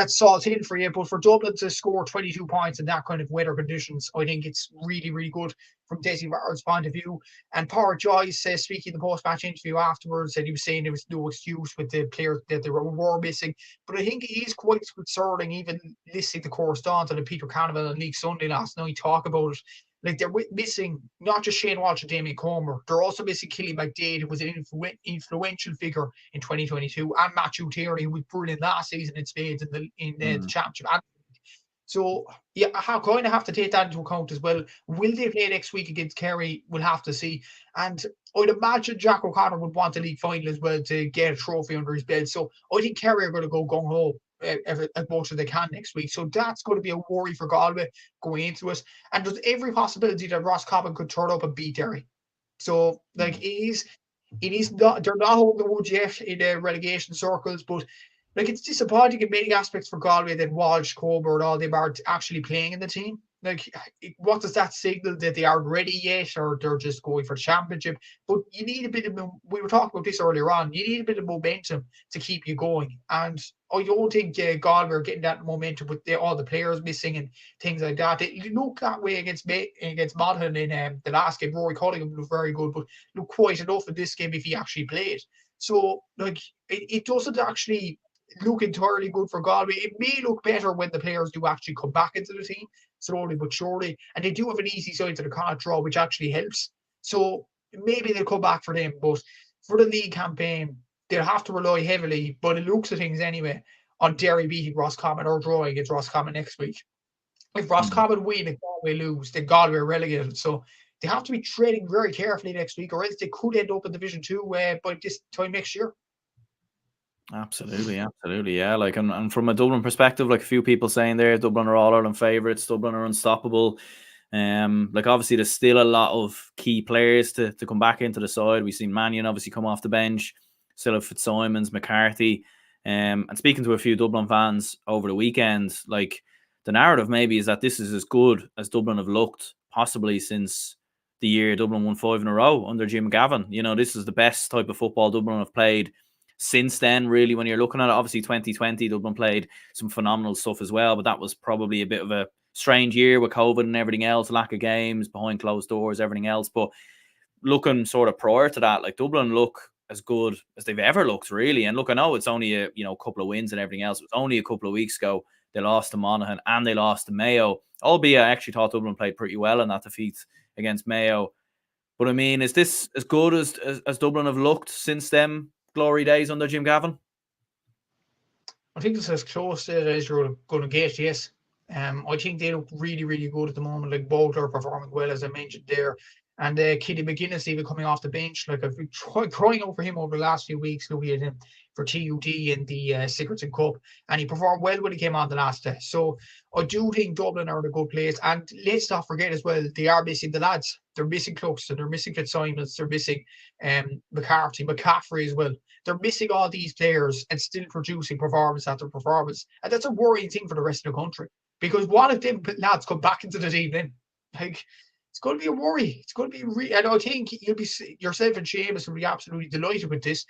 Speaker 2: Salt Hill for you. But for Dublin to score 22 points in that kind of weather conditions, I think it's really, really good from Desi Barrett's point of view. And Pádraig Joyce, speaking in the post-match interview afterwards, and he was saying there was no excuse with the players that they were missing. But I think it is quite concerning, even listening to correspondent and Peter Canavan on League Sunday last night talk about it. Like, they're missing not just Shane Walsh and Damien Comer, they're also missing Killy McDade, who was an influential figure in 2022, and Matthew Tierney, who was brilliant last season in spades in the championship. So, yeah, I kind of have to take that into account as well. Will they play next week against Kerry? We'll have to see. And I'd imagine Jack O'Connor would want a league final as well to get a trophy under his belt. So I think Kerry are going to go gung-ho as much as they can next week. So that's going to be a worry for Galway going into it. And there's every possibility that Ross Cobbin could turn up and beat Derry. So, like, it is not, they're not holding the woods yet in the relegation circles, but like, it's disappointing in many aspects for Galway that Walsh, Comer, and all them aren't actually playing in the team. Like, what does that signal? That they aren't ready yet, or they're just going for the championship? But you need a bit of, we were talking about this earlier on, you need a bit of momentum to keep you going. And I don't think Galway are getting that momentum with all the players missing and things like that. It looked that way against Monaghan in the last game. Rory Cunningham looked very good, but looked quite enough in this game if he actually played. So, like, it doesn't actually look entirely good for Galway. It may look better when the players do actually come back into the team, slowly but surely. And they do have an easy side to the Connacht draw, which actually helps. So maybe they'll come back for them. But for the league campaign, they'll have to rely heavily, but it looks at things anyway, on Derry beating Roscommon or drawing against Roscommon next week. If Roscommon win and Galway lose, then Galway are relegated. So they have to be treading very carefully next week, or else they could end up in Division 2 by this time next year.
Speaker 1: Absolutely, yeah. Like, and from a Dublin perspective, like a few people saying there, Dublin are All Ireland favourites. Dublin are unstoppable. Like obviously there's still a lot of key players to come back into the side. We've seen Mannion obviously come off the bench. Still have Fitzsimons, McCarthy. And speaking to a few Dublin fans over the weekend, like the narrative maybe is that this is as good as Dublin have looked possibly since the year Dublin won 5 in a row under Jim Cavan. You know, this is the best type of football Dublin have played since then, really, when you're looking at it. Obviously 2020 Dublin played some phenomenal stuff as well, but that was probably a bit of a strange year with COVID and everything else, lack of games behind closed doors, everything else. But looking sort of prior to that, like Dublin look as good as they've ever looked, really. And look, I know it's only a couple of wins and everything else. It was only a couple of weeks ago they lost to Monaghan and they lost to Mayo, albeit I actually thought Dublin played pretty well in that defeat against Mayo. But I mean, is this as good as Dublin have looked since them glory days under Jim Cavan?
Speaker 2: I think it's as close to it as you're going to get, yes. I think they look really, really good at the moment. Like both are performing well, as I mentioned there. And Kitty McGuinness even coming off the bench. Like I've been crying over him over the last few weeks, looking at him for TUT in the Sickerton Cup. And he performed well when he came on the last day. So I do think Dublin are in a good place. And let's not forget as well, they are missing the lads. They're missing Cluxton, they're missing Fitzsimons, they're missing McCarthy, McCaffrey as well. They're missing all these players and still producing performance after performance. And that's a worrying thing for the rest of the country. Because what if them lads come back into the team then? Like, it's going to be a worry. It's going to be and I think you'll be yourself and Seamus will be absolutely delighted with this.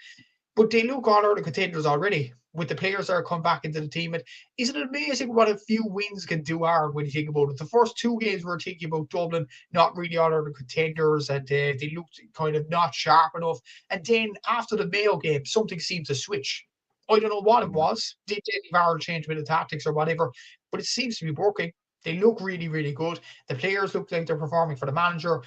Speaker 2: But they look all the contenders already with the players that are come back into the team. And isn't it amazing what a few wins can do are when you think about it? The first 2 games we were thinking about Dublin not really all the contenders, and they looked kind of not sharp enough. And then after the Mayo game, something seemed to switch. I don't know what it was. Did Danny Varrell change with the tactics or whatever? But it seems to be working. They look really, really good. The players look like they're performing for the manager.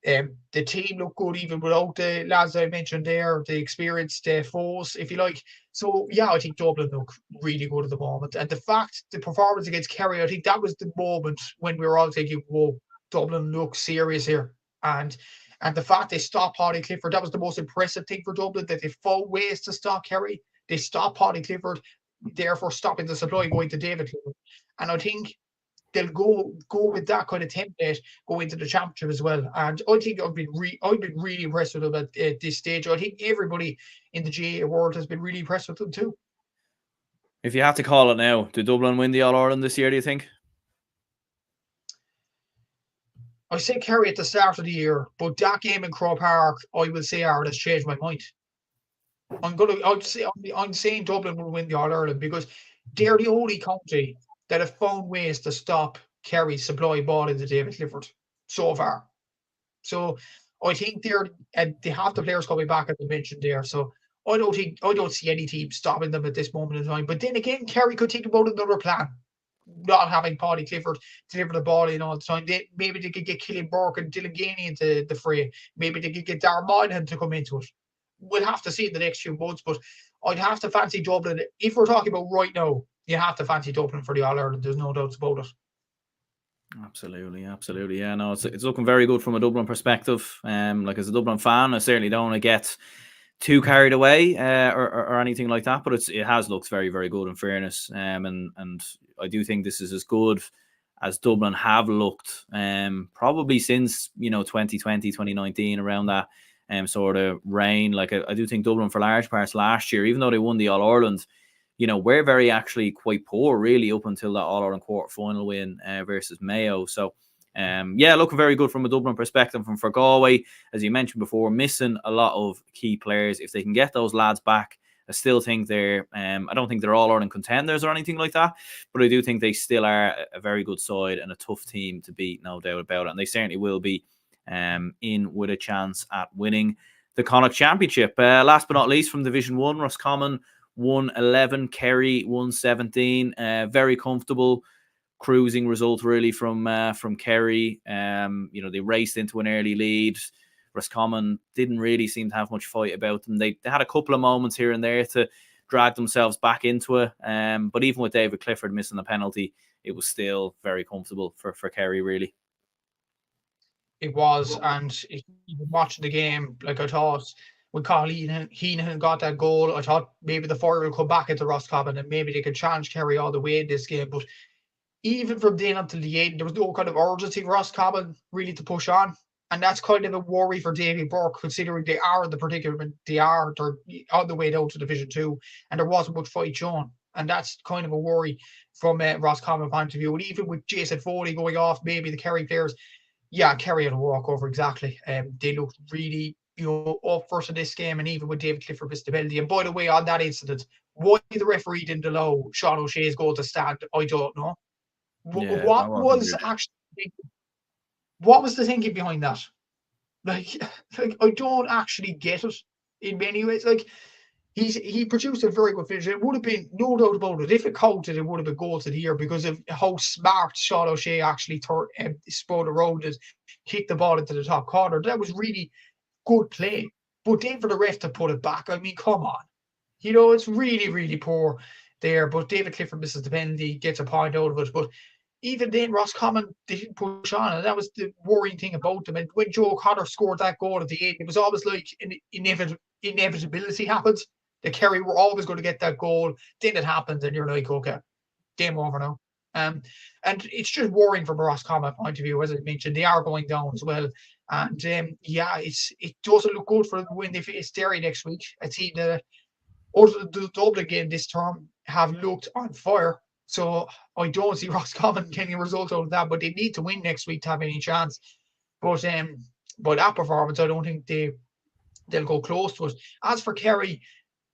Speaker 2: The team look good even without the lads I mentioned there, the experienced foes, if you like. So, yeah, I think Dublin look really good at the moment. And the performance against Kerry, I think that was the moment when we were all thinking, whoa, Dublin looks serious here. And the fact they stopped Paddy Clifford, that was the most impressive thing for Dublin, that they found ways to stop Kerry. They stopped Paddy Clifford, therefore stopping the supply going to David Clifford. And I think they'll go with that kind of template, go into the championship as well. And I think I've been really impressed with them at this stage. I think everybody in the GA world has been really impressed with them too.
Speaker 1: If you have to call it now, do Dublin win the All-Ireland this year, do you think?
Speaker 2: I said Kerry at the start of the year, but that game in Croke Park, I will say, Aaron, has changed my mind. I'm saying Dublin will win the All-Ireland because they're the only county that have found ways to stop Kerry's supply ball into David Clifford so far. So I think they have the players coming back, as I mentioned there. So I don't see any team stopping them at this moment in time. But then again, Kerry could think about another plan. Not having Paddy Clifford deliver the ball in all the time. Maybe they could get Killian Burke and Dylan Ganey into the fray. Maybe they could get Darren Moynihan to come into it. We'll have to see in the next few months, but I'd have to fancy Dublin. If we're talking about right now, you have to fancy Dublin for the All-Ireland. There's no doubts about it.
Speaker 1: Absolutely. Yeah, no, it's looking very good from a Dublin perspective. Like as a Dublin fan, I certainly don't want to get too carried away or anything like that, but it has looked very, very good in fairness. And I do think this is as good as Dublin have looked probably since 2020, 2019, around that sort of reign. Like I do think Dublin for large parts last year, even though they won the All-Ireland, we're very actually quite poor really up until that All-Ireland quarter-final win versus Mayo. So looking very good from a Dublin perspective. And for Galway, as you mentioned before, missing a lot of key players. If they can get those lads back, I still think they're I don't think they're All-Ireland contenders or anything like that, but I do think they still are a very good side and a tough team to beat, no doubt about it. And they certainly will be in with a chance at winning the Connacht Championship. Last but not least, from Division 1, Roscommon 1-11. Kerry 1-17. Very comfortable cruising result really from Kerry. They raced into an early lead. Roscommon didn't really seem to have much fight about them. They had a couple of moments here and there to drag themselves back into it. But even with David Clifford missing the penalty, it was still very comfortable for Kerry, really.
Speaker 2: It was, and even watching the game, like I thought, when Colleen Heenan got that goal, I thought maybe the fire will come back into Roscommon and maybe they could challenge Kerry all the way in this game. But even from then until the end, there was no kind of urgency for Roscommon really to push on. And that's kind of a worry for Davy Burke, considering they are the predicament they are. They're on the way down to Division 2, and there wasn't much fight shown. And that's kind of a worry from Roscommon point of view. And even with Jason Foley going off, maybe the Kerry players, Kerry had a walkover, exactly. They looked really, up first in this game, and even with David Clifford missed the penalty. And by the way, on that incident, why the referee didn't allow Sean O'Shea's goal to stand, I don't know. What was the thinking behind that? Like I don't actually get it in many ways. Like he produced a very good finish. It would have been no doubt about it. If it counted, it would have been goal to the year because of how smart Sean O'Shea actually spun around and kicked the ball into the top corner. That was really good play. But then for the ref to put it back, I mean, come on. It's really, really poor there. But David Clifford misses the penalty, gets a point out of it. But even then, Roscommon didn't push on, and that was the worrying thing about them. And when Joe O'Connor scored that goal at the end, it was always like an inevitability happens. The Kerry were always going to get that goal. Then it happens, and you're like, okay, game over now. And it's just worrying from a Roscommon point of view, as I mentioned. They are going down as well. And it doesn't look good for them when they face Derry next week. A team that, the Dublin game this term, have looked on fire. So I don't see Roscommon getting a result out of that, but they need to win next week to have any chance. But that performance, I don't think they'll go close to it. As for Kerry,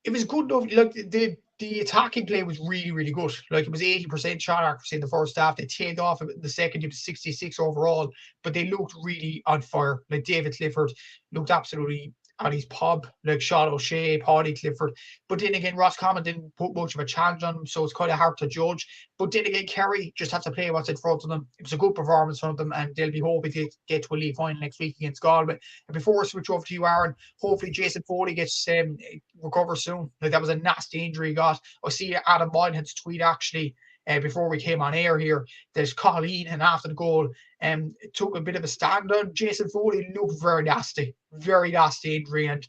Speaker 2: it was good enough. Like the attacking play was really, really good. Like it was 80% shot accuracy in the first half. They tailed off in the second. It was 66 overall, but they looked really on fire. Like David Clifford looked absolutely on his pub, like Sean O'Shea, Paddy Clifford. But then again, Roscommon didn't put much of a challenge on them, so it's kind of hard to judge. But then again, Kerry just have to play what's in front of them. It was a good performance from them, and they'll be hoping to get to a league final next week against Galway. And before I switch over to you, Aaron, hopefully Jason Foley gets recovers soon. Like that was a nasty injury he got. I see Adam Moynihan's tweet actually before we came on air here. There's Colleen, and after the goal, took a bit of a stand on Jason Foley. Looked very nasty injury. And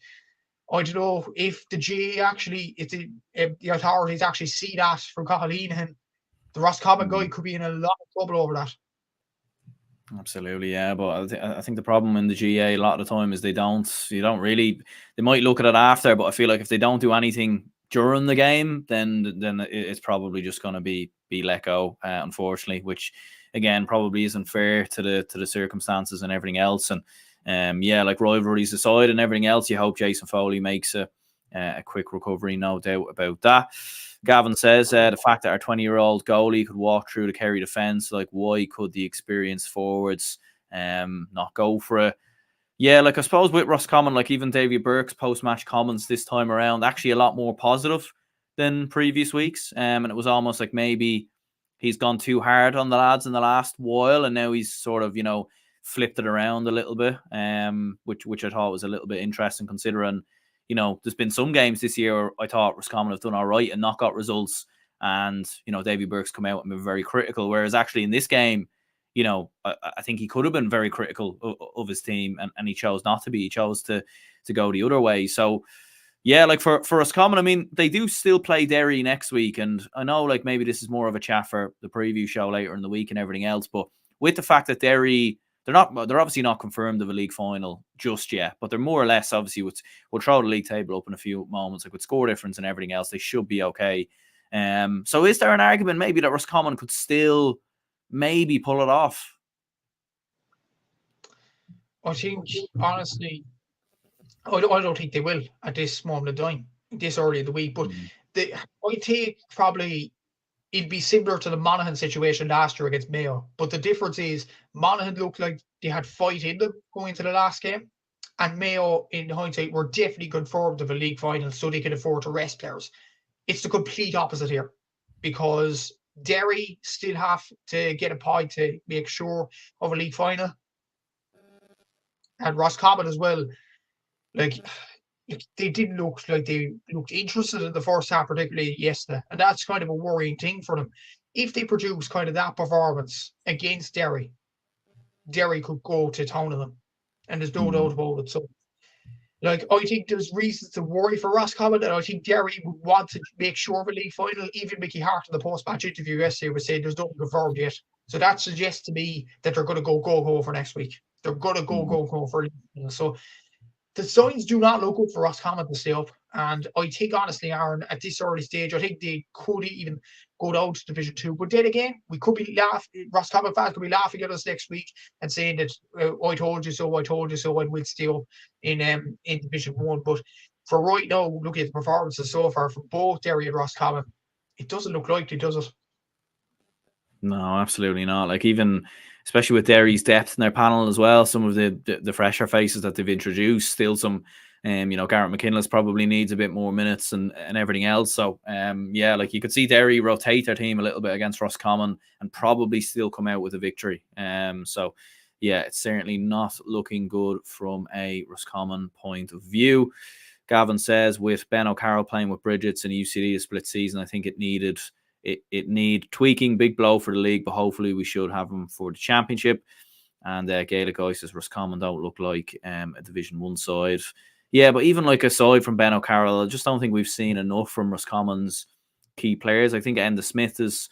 Speaker 2: I don't know if the GA actually, if the authorities actually see that from Colleen, and the Roscommon guy could be in a lot of trouble over that.
Speaker 1: Absolutely, yeah. But I think the problem in the GA a lot of the time is they might look at it after, but I feel like if they don't do anything during the game, then it's probably just going to be let go, unfortunately, which again probably isn't fair to the circumstances and everything else. And like rivalries aside and everything else, you hope Jason Foley makes a quick recovery, no doubt about that. Gavin says the fact that our 20-year-old goalie could walk through the Kerry defence, like why could the experienced forwards not go for it? Yeah, like I suppose with Roscommon, like even Davy Burke's post-match comments this time around, actually a lot more positive than previous weeks. And it was almost like maybe he's gone too hard on the lads in the last while, and now he's sort of, flipped it around a little bit, which I thought was a little bit interesting considering, there's been some games this year where I thought Roscommon have done all right and not got results. And, Davy Burke's come out and been very critical. Whereas actually in this game, I think he could have been very critical of his team, and he chose not to be. He chose to go the other way. So, yeah, like for Roscommon, I mean, they do still play Derry next week. And I know like maybe this is more of a chat for the preview show later in the week and everything else. But with the fact that Derry, they're obviously not confirmed of a league final just yet, but they're more or less obviously we'll throw the league table up in a few moments, like with score difference and everything else, they should be okay. So is there an argument maybe that Roscommon could still maybe pull it off?
Speaker 2: I think honestly, I don't think they will at this moment of time, this early in the week. But I think probably it'd be similar to the Monaghan situation last year against Mayo. But the difference is Monaghan looked like they had fight in them going into the last game. And Mayo, in hindsight, were definitely confirmed of a league final so they could afford to rest players. It's the complete opposite here, because Derry still have to get a point to make sure of a league final, and Roscommon as well. Like, they didn't look like they looked interested in the first half, particularly yesterday, and that's kind of a worrying thing for them. If they produce kind of that performance against Derry, Derry could go to town on them, and there's no doubt about it. So, like, I think there's reasons to worry for Roscommon, and I think Derry would want to make sure of a league final. Even Mickey Hart in the post-match interview yesterday was saying there's nothing confirmed yet. So that suggests to me that they're going to go for next week. They're going to go for it. So the signs do not look good for Roscommon to stay up. And I think, honestly, Aaron, at this early stage, I think they could even go down to Division 2. But then again, we could be Roscommon fans could be laughing at us next week and saying that, I told you so, and we'll stay up in Division 1. But for right now, looking at the performances so far from both Derry and Roscommon, it doesn't look likely, does it?
Speaker 1: No, absolutely not. Like, even especially with Derry's depth in their panel as well, some of the fresher faces that they've introduced, still some, Garrett McKinless probably needs a bit more minutes and everything else. So, yeah, like, you could see Derry rotate their team a little bit against Roscommon and probably still come out with a victory. So, yeah, it's certainly not looking good from a Roscommon point of view. Gavin says, with Ben O'Carroll playing with Bridget's and UCD a split season, I think it need tweaking. Big blow for the league, but hopefully we should have them for the championship. And Gaelic says Roscommon don't look like a Division 1 side. Yeah, but even like aside from Ben O'Carroll, I just don't think we've seen enough from Roscommon's key players. I think Enda Smith has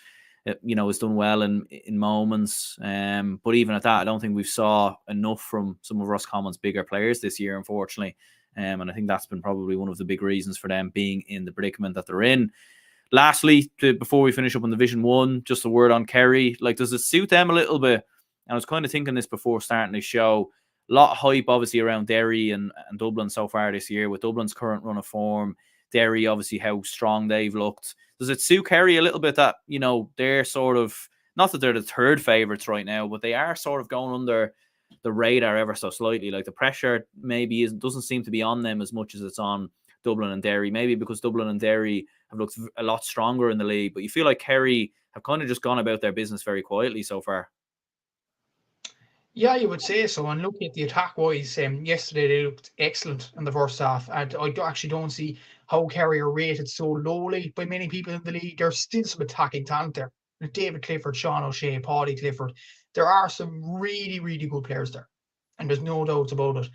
Speaker 1: done well in moments. But even at that, I don't think we've saw enough from some of Roscommon's bigger players this year, unfortunately. And I think that's been probably one of the big reasons for them being in the predicament that they're in. Lastly, before we finish up on Division 1, just a word on Kerry. Like, does it suit them a little bit? And I was kind of thinking this before starting the show. A lot of hype, obviously, around Derry and Dublin so far this year, with Dublin's current run of form. Derry, obviously, how strong they've looked. Does it suit Kerry a little bit that, they're sort of, not that they're the third favourites right now, but they are sort of going under the radar ever so slightly? Like, the pressure maybe doesn't seem to be on them as much as it's on Dublin and Derry, maybe because Dublin and Derry have looked a lot stronger in the league, but you feel like Kerry have kind of just gone about their business very quietly so far.
Speaker 2: Yeah, you would say so. And looking at the attack-wise, yesterday they looked excellent in the first half. And I actually don't see how Kerry are rated so lowly by many people in the league. There's still some attacking talent there. David Clifford, Sean O'Shea, Paddy Clifford. There are some really, really good players there. And there's no doubts about it.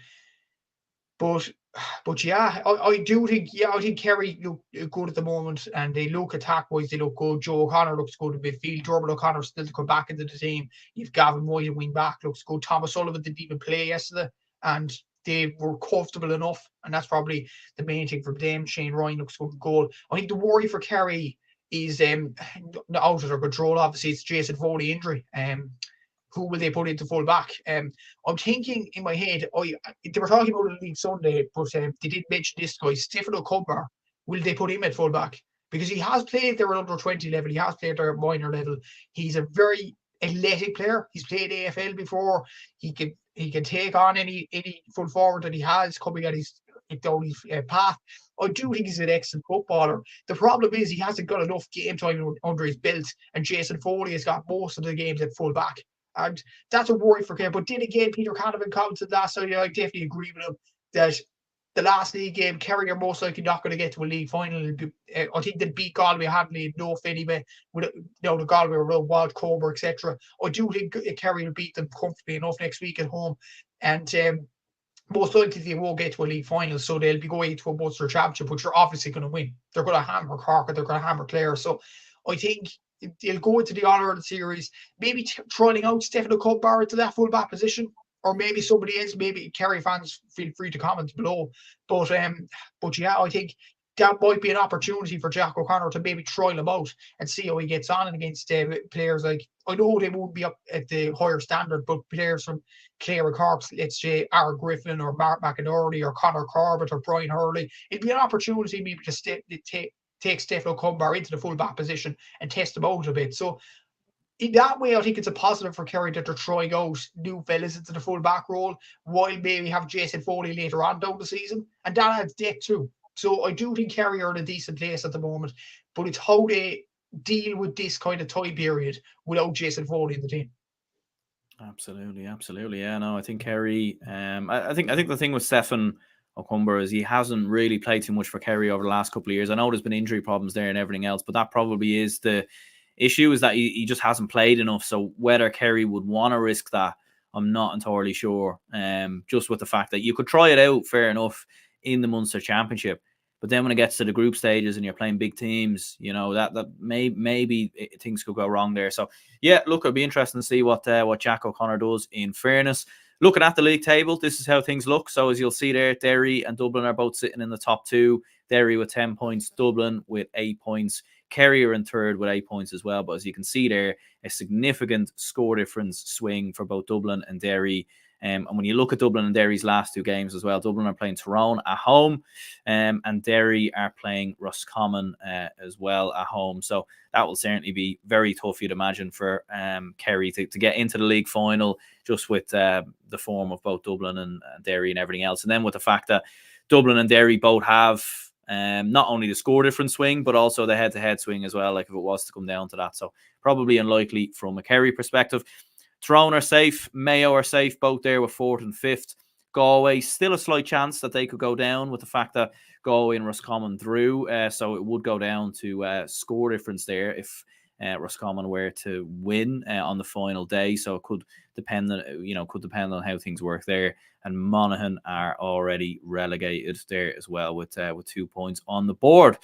Speaker 2: But yeah, I do think, I think Kerry look good at the moment, and they look attack-wise, they look good. Joe O'Connor looks good in midfield. Dermot O'Connor still to come back into the team. You've Gavin White and wing back, looks good. Thomas Sullivan didn't even play yesterday, and they were comfortable enough, and that's probably the main thing for them. Shane Ryan looks good in goal. I think the worry for Kerry is out of their control. Obviously, it's Jason Foley injury. Who will they put into full back? I'm thinking in my head, they were talking about it on Sunday, but they didn't mention this guy, Stefano Cumber. Will they put him at full back? Because he has played there at under 20 level, he has played there at minor level. He's a very athletic player. He's played AFL before. He can take on any full forward that he has coming at down his path. I do think he's an excellent footballer. The problem is he hasn't got enough game time under his belt, and Jason Foley has got most of the games at full back. And that's a worry for Kerry. But then again, Peter Canavan commented last night, I definitely agree with him, that the last league game, Kerry are most likely not going to get to a league final. I think they'll beat Galway handily enough anyway. With the Galway were Wild Cobra, etc. I do think Kerry will beat them comfortably enough next week at home. And most likely they won't get to a league final, so they'll be going to a Munster Championship, which they're obviously going to win. They're going to hammer Cork, and they're going to hammer Clare. So I think they'll go into the All-Ireland series, maybe trialing out Stefano Cumber into that full-back position, or maybe somebody else. Maybe Kerry fans feel free to comment below. But yeah, I think that might be an opportunity for Jack O'Connor to maybe trial him out and see how he gets on against players like, I know they won't be up at the higher standard, but players from Clare and Cork, let's say Aaron Griffin or Mark McInerney or Conor Corbett or Brian Hurley, it'd be an opportunity maybe to take Stefano Cumber into the full-back position and test him out a bit. So in that way, I think it's a positive for Kerry that they're trying out new fellas into the full-back role, while maybe have Jason Foley later on down the season. And that adds depth too. So I do think Kerry are in a decent place at the moment, but it's how they deal with this kind of time period without Jason Foley in the team.
Speaker 1: Absolutely. Yeah, no, I think Kerry. I think the thing with Stefan Okumba is he hasn't really played too much for Kerry over the last couple of years. I know there's been injury problems there and everything else, but that probably is the issue, is that he just hasn't played enough. So whether Kerry would want to risk that, I'm not entirely sure. Just with the fact that you could try it out, fair enough, in the Munster Championship. But then when it gets to the group stages and you're playing big teams, that maybe things could go wrong there. So yeah, look, it'll be interesting to see what Jack O'Connor does. In fairness, looking at the league table, this is how things look. So as you'll see there, Derry and Dublin are both sitting in the top two. Derry with 10 points, Dublin with 8 points. Kerry are in third with 8 points as well. But as you can see there, a significant score difference swing for both Dublin and Derry. And when you look at Dublin and Derry's last two games as well, Dublin are playing Tyrone at home, and Derry are playing Roscommon as well at home. So that will certainly be very tough, you'd imagine, for Kerry to get into the league final, just with the form of both Dublin and Derry and everything else. And then with the fact that Dublin and Derry both have not only the score difference swing, but also the head-to-head swing as well, like if it was to come down to that. So probably unlikely from a Kerry perspective. Tyrone are safe, Mayo are safe, both there with 4th and 5th. Galway, still a slight chance that they could go down with the fact that Galway and Roscommon drew. So it would go down to score difference there if Roscommon were to win on the final day. So it could depend on how things work there. And Monaghan are already relegated there as well with 2 points on the board.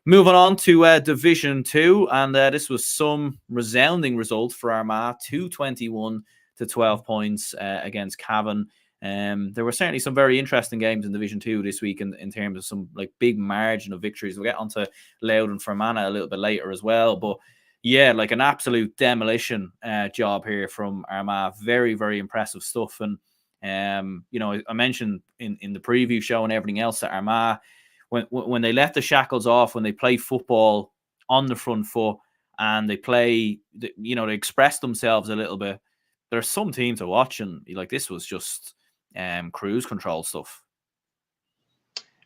Speaker 1: Moving on to Division 2, and this was some resounding result for Armagh, 221 to 12 points against Cavan. There were certainly some very interesting games in Division 2 this week in terms of some big margin of victories. We'll get onto Louth and Fermanagh a little bit later as well, but yeah, an absolute demolition job here from Armagh. Very, very impressive stuff. And I mentioned in the preview show and everything else that Armagh, when they let the shackles off, when they play football on the front foot and they play, they express themselves a little bit, there's some team to watch, and this was just cruise control stuff.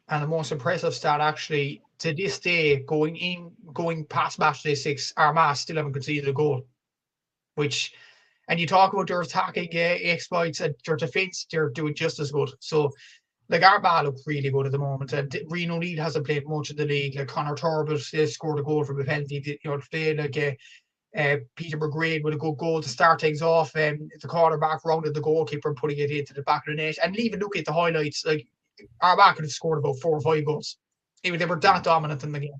Speaker 2: And the most impressive stat, actually, to this day, going past match day 6, Armagh still haven't conceded a goal. And you talk about their attacking exploits and their defence, they're doing just as good. So, Armagh look really good at the moment. And Rian O'Neill hasn't played much in the league. Conor Turbitt scored a goal from a penalty today. Peter McGrain with a good goal to start things off. The quarterback rounded the goalkeeper and putting it into the back of the net. And even looking at the highlights, Armagh could have scored about 4 or 5 goals. Even they were that dominant in the game.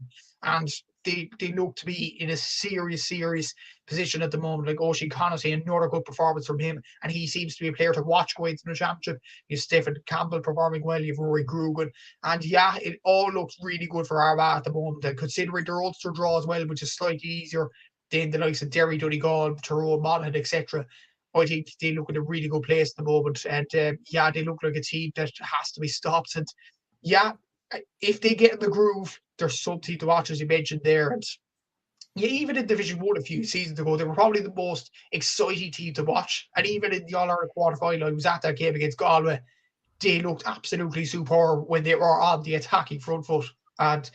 Speaker 2: And they look to be in a serious position at the moment. Oisin Connaughton, another good performance from him, and he seems to be a player to watch going into the championship. You have Stephen Campbell performing well, you have Rory Grugan, and yeah, it all looks really good for Armagh at the moment. And considering their Ulster draw as well, which is slightly easier than the likes of Derry, Donegal, Tyrone, Monaghan, etc., I think they look in a really good place at the moment. And they look like a team that has to be stopped. And yeah, if they get in the groove, there's something to watch, as you mentioned there. And yeah, even in Division 1 a few seasons ago, they were probably the most exciting team to watch. And even in the All-Ireland quarter-final, I was at that game against Galway, they looked absolutely superb when they were on the attacking front foot. And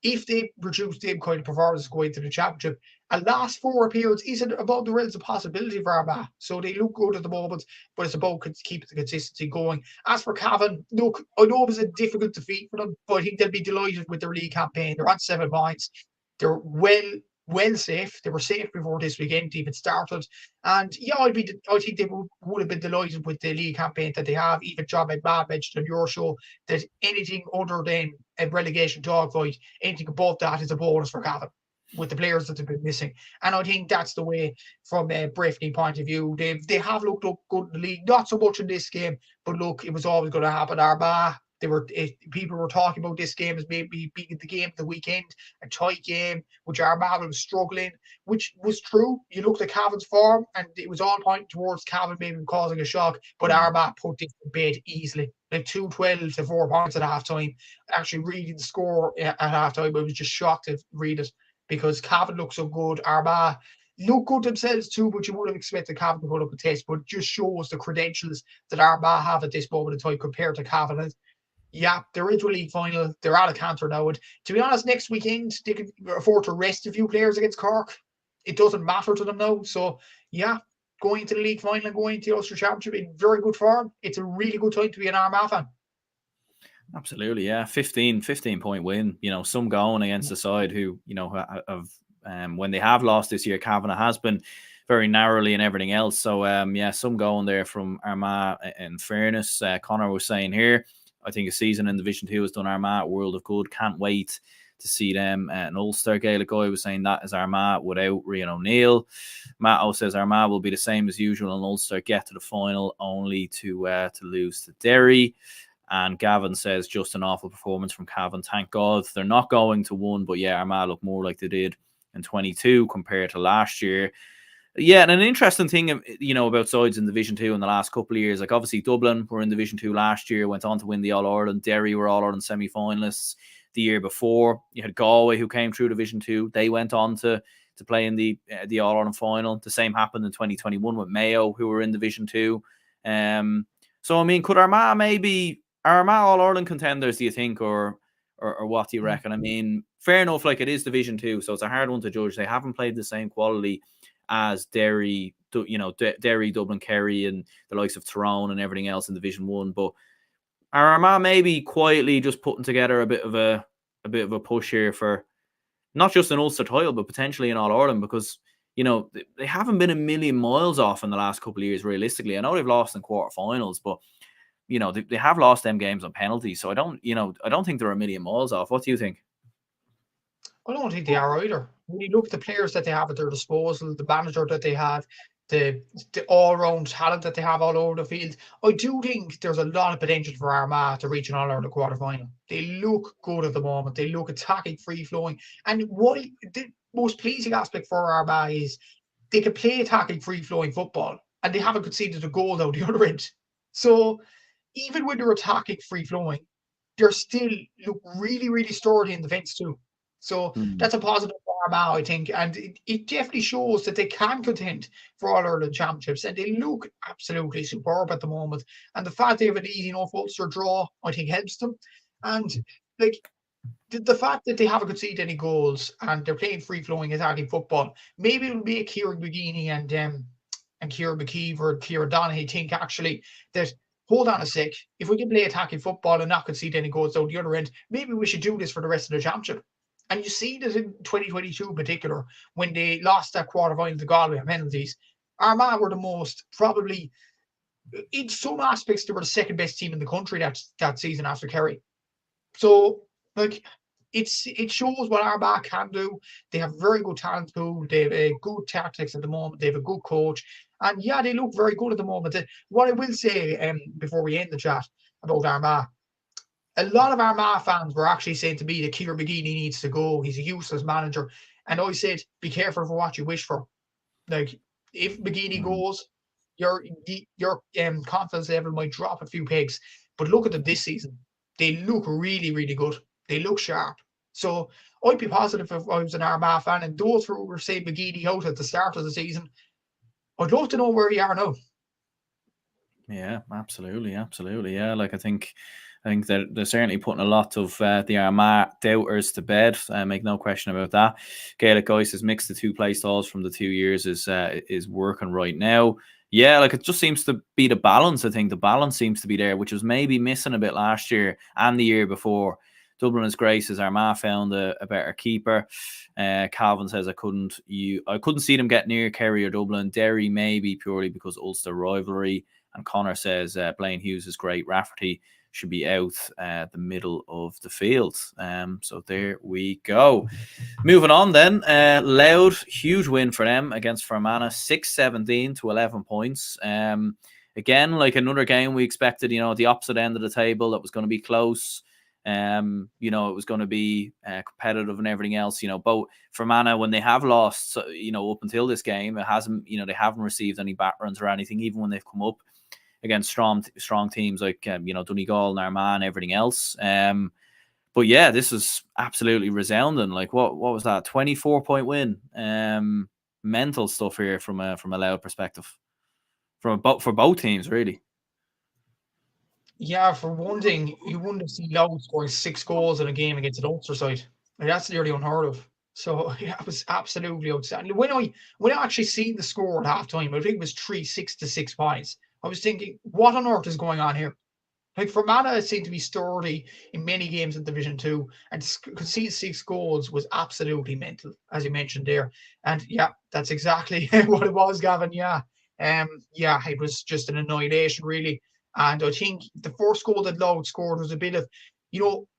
Speaker 2: if they produce them kind of performances going to the championship, a last 4 appearance isn't above the realms of possibility for Armagh. So they look good at the moment, but it's about keeping the consistency going. As for Cavan, look, I know it was a difficult defeat for them, but I think they'll be delighted with their league campaign. They're on 7 points. They're well safe. They were safe before this weekend even started. And yeah, I think they would have been delighted with the league campaign that they have. Even John McMahon mentioned on your show that anything other than a relegation dogfight, anything above that is a bonus for Cavan with the players that have been missing. And I think that's the way from a Breffney point of view. They have looked up good in the league, not so much in this game, but look, it was always going to happen. Armagh, people were talking about this game as maybe being the game of the weekend, a tight game, which Armagh was struggling, which was true. You looked at Cavan's form, and it was all pointing towards Cavan maybe causing a shock, but Armagh put this to bed easily. 2-12 to 4 points at halftime. Actually, reading the score at halftime, I was just shocked to read it because Cavan looked so good. Armagh look good themselves too, but you would have expected Cavan to put up a test, but it just shows the credentials that Armagh have at this moment in time compared to Cavan. Yeah, there is a league final. They're out of canter now. And to be honest, next weekend they can afford to rest a few players against Cork. It doesn't matter to them now. So yeah, going into the league final and going into the Ulster Championship in very good form. It's a really good time to be an Armagh fan.
Speaker 1: Absolutely, yeah. 15 point win. Some going against the side who, have when they have lost this year, Cavan has been very narrowly and everything else. So yeah, some going there from Armagh. In fairness, Connor was saying here, I think a season in Division 2 has done Armagh a world of good. Can't wait to see them. An Ulster Gaelic guy was saying that is Armagh without Rian O'Neill. Matto says Armagh will be the same as usual and Ulster get to the final only to lose to Derry. And Gavin says just an awful performance from Cavan. Thank God they're not going to win, but yeah, Armagh look more like they did in 22 compared to last year. Yeah, and an interesting thing, about sides in Division 2 in the last couple of years, like obviously Dublin were in Division 2 last year, went on to win the All-Ireland. Derry were All-Ireland semi-finalists the year before. You had Galway who came through Division 2. They went on to play in the All-Ireland final. The same happened in 2021 with Mayo, who were in Division 2. So, I mean, could Armagh maybe... Are Armagh All-Ireland contenders, do you think, or what do you reckon? I mean, fair enough, like it is Division 2, so it's a hard one to judge. They haven't played the same quality as Derry, Derry, Dublin, Kerry, and the likes of Tyrone and everything else in Division 1. But are Armagh maybe quietly just putting together a bit of a push here for not just an Ulster title, but potentially an All-Ireland? Because they haven't been a million miles off in the last couple of years, realistically. I know they've lost in quarterfinals, but they have lost them games on penalties. So I don't think they're a million miles off. What do you think?
Speaker 2: I don't think they are either. When you look at the players that they have at their disposal, the manager that they have, the all-round talent that they have all over the field, I do think there's a lot of potential for Armagh to reach an All-Ireland quarter-final. They look good at the moment. They look attacking, free-flowing. And what the most pleasing aspect for Armagh is they can play attacking, free-flowing football, and they haven't conceded a goal down the other end. So even when they're attacking, free-flowing, they're still look really, really sturdy in defence too. So that's a positive for Armagh, I think, and it definitely shows that they can contend for All Ireland championships, and they look absolutely superb at the moment. And the fact they have an easy enough Ulster draw, I think, helps them. And like the fact that they haven't conceded any goals and they're playing free flowing attacking football, maybe it'll make Kieran McGeeney and Kieran McKeever or Kieran Donaghy think actually that hold on a sec, if we can play attacking football and not concede any goals down the other end, maybe we should do this for the rest of the championship. And you see that in 2022 in particular, when they lost that quarter-final to Galway on penalties, Armagh were the most, probably, in some aspects, they were the second best team in the country that season after Kerry. So, like, it shows what Armagh can do. They have very good talent pool. They have good tactics at the moment. They have a good coach. And yeah, they look very good at the moment. What I will say before we end the chat about Armagh, a lot of Armagh fans were actually saying to me that Kieran McGeeney needs to go. He's a useless manager. And I said, be careful for what you wish for. Like, if McGeeney goes, your confidence level might drop a few pegs. But look at them this season. They look really, really good. They look sharp. So I'd be positive if I was an Armagh fan. And those who were saying McGeeney out at the start of the season, I'd love to know where they are now.
Speaker 1: Yeah, absolutely. Yeah, like I think that they're certainly putting a lot of the Armagh doubters to bed. Make no question about that. Gaelic Guys has mixed the two play styles from the 2 years is working right now. Yeah, like it just seems to be the balance. I think the balance seems to be there, which was maybe missing a bit last year and the year before. Dublin is great as Armagh found a better keeper. Calvin says I couldn't see them get near Kerry or Dublin. Derry maybe purely because Ulster rivalry. And Connor says Blaine Hughes is great. Rafferty should be out the middle of the field. So there we go. Moving on then. Louth, huge win for them against Fermanagh, 6-17 to 11 points. Again, like another game we expected, the opposite end of the table that was going to be close. It was going to be competitive and everything else. Both Fermanagh, when they have lost, up until this game, it hasn't, they haven't received any back runs or anything, even when they've come up against strong teams like Donegal and Armagh and everything else. But yeah, this is absolutely resounding. Like what was that? 24-point win. Mental stuff here from a Louth perspective. For both teams, really.
Speaker 2: Yeah, for one thing, you wouldn't have seen Louth scoring 6 goals in a game against an Ulster side. Like, that's nearly unheard of. So yeah, it was absolutely outstanding. When I actually seen the score at halftime, I think it was 3-6 to 6 points. I was thinking, what on earth is going on here? Like Fermanagh seemed to be sturdy in many games in Division Two, and to concede 6 goals was absolutely mental, as you mentioned there. And yeah, that's exactly what it was, Gavin. Yeah, it was just an annihilation, really. And I think the first goal that Louth scored was a bit of,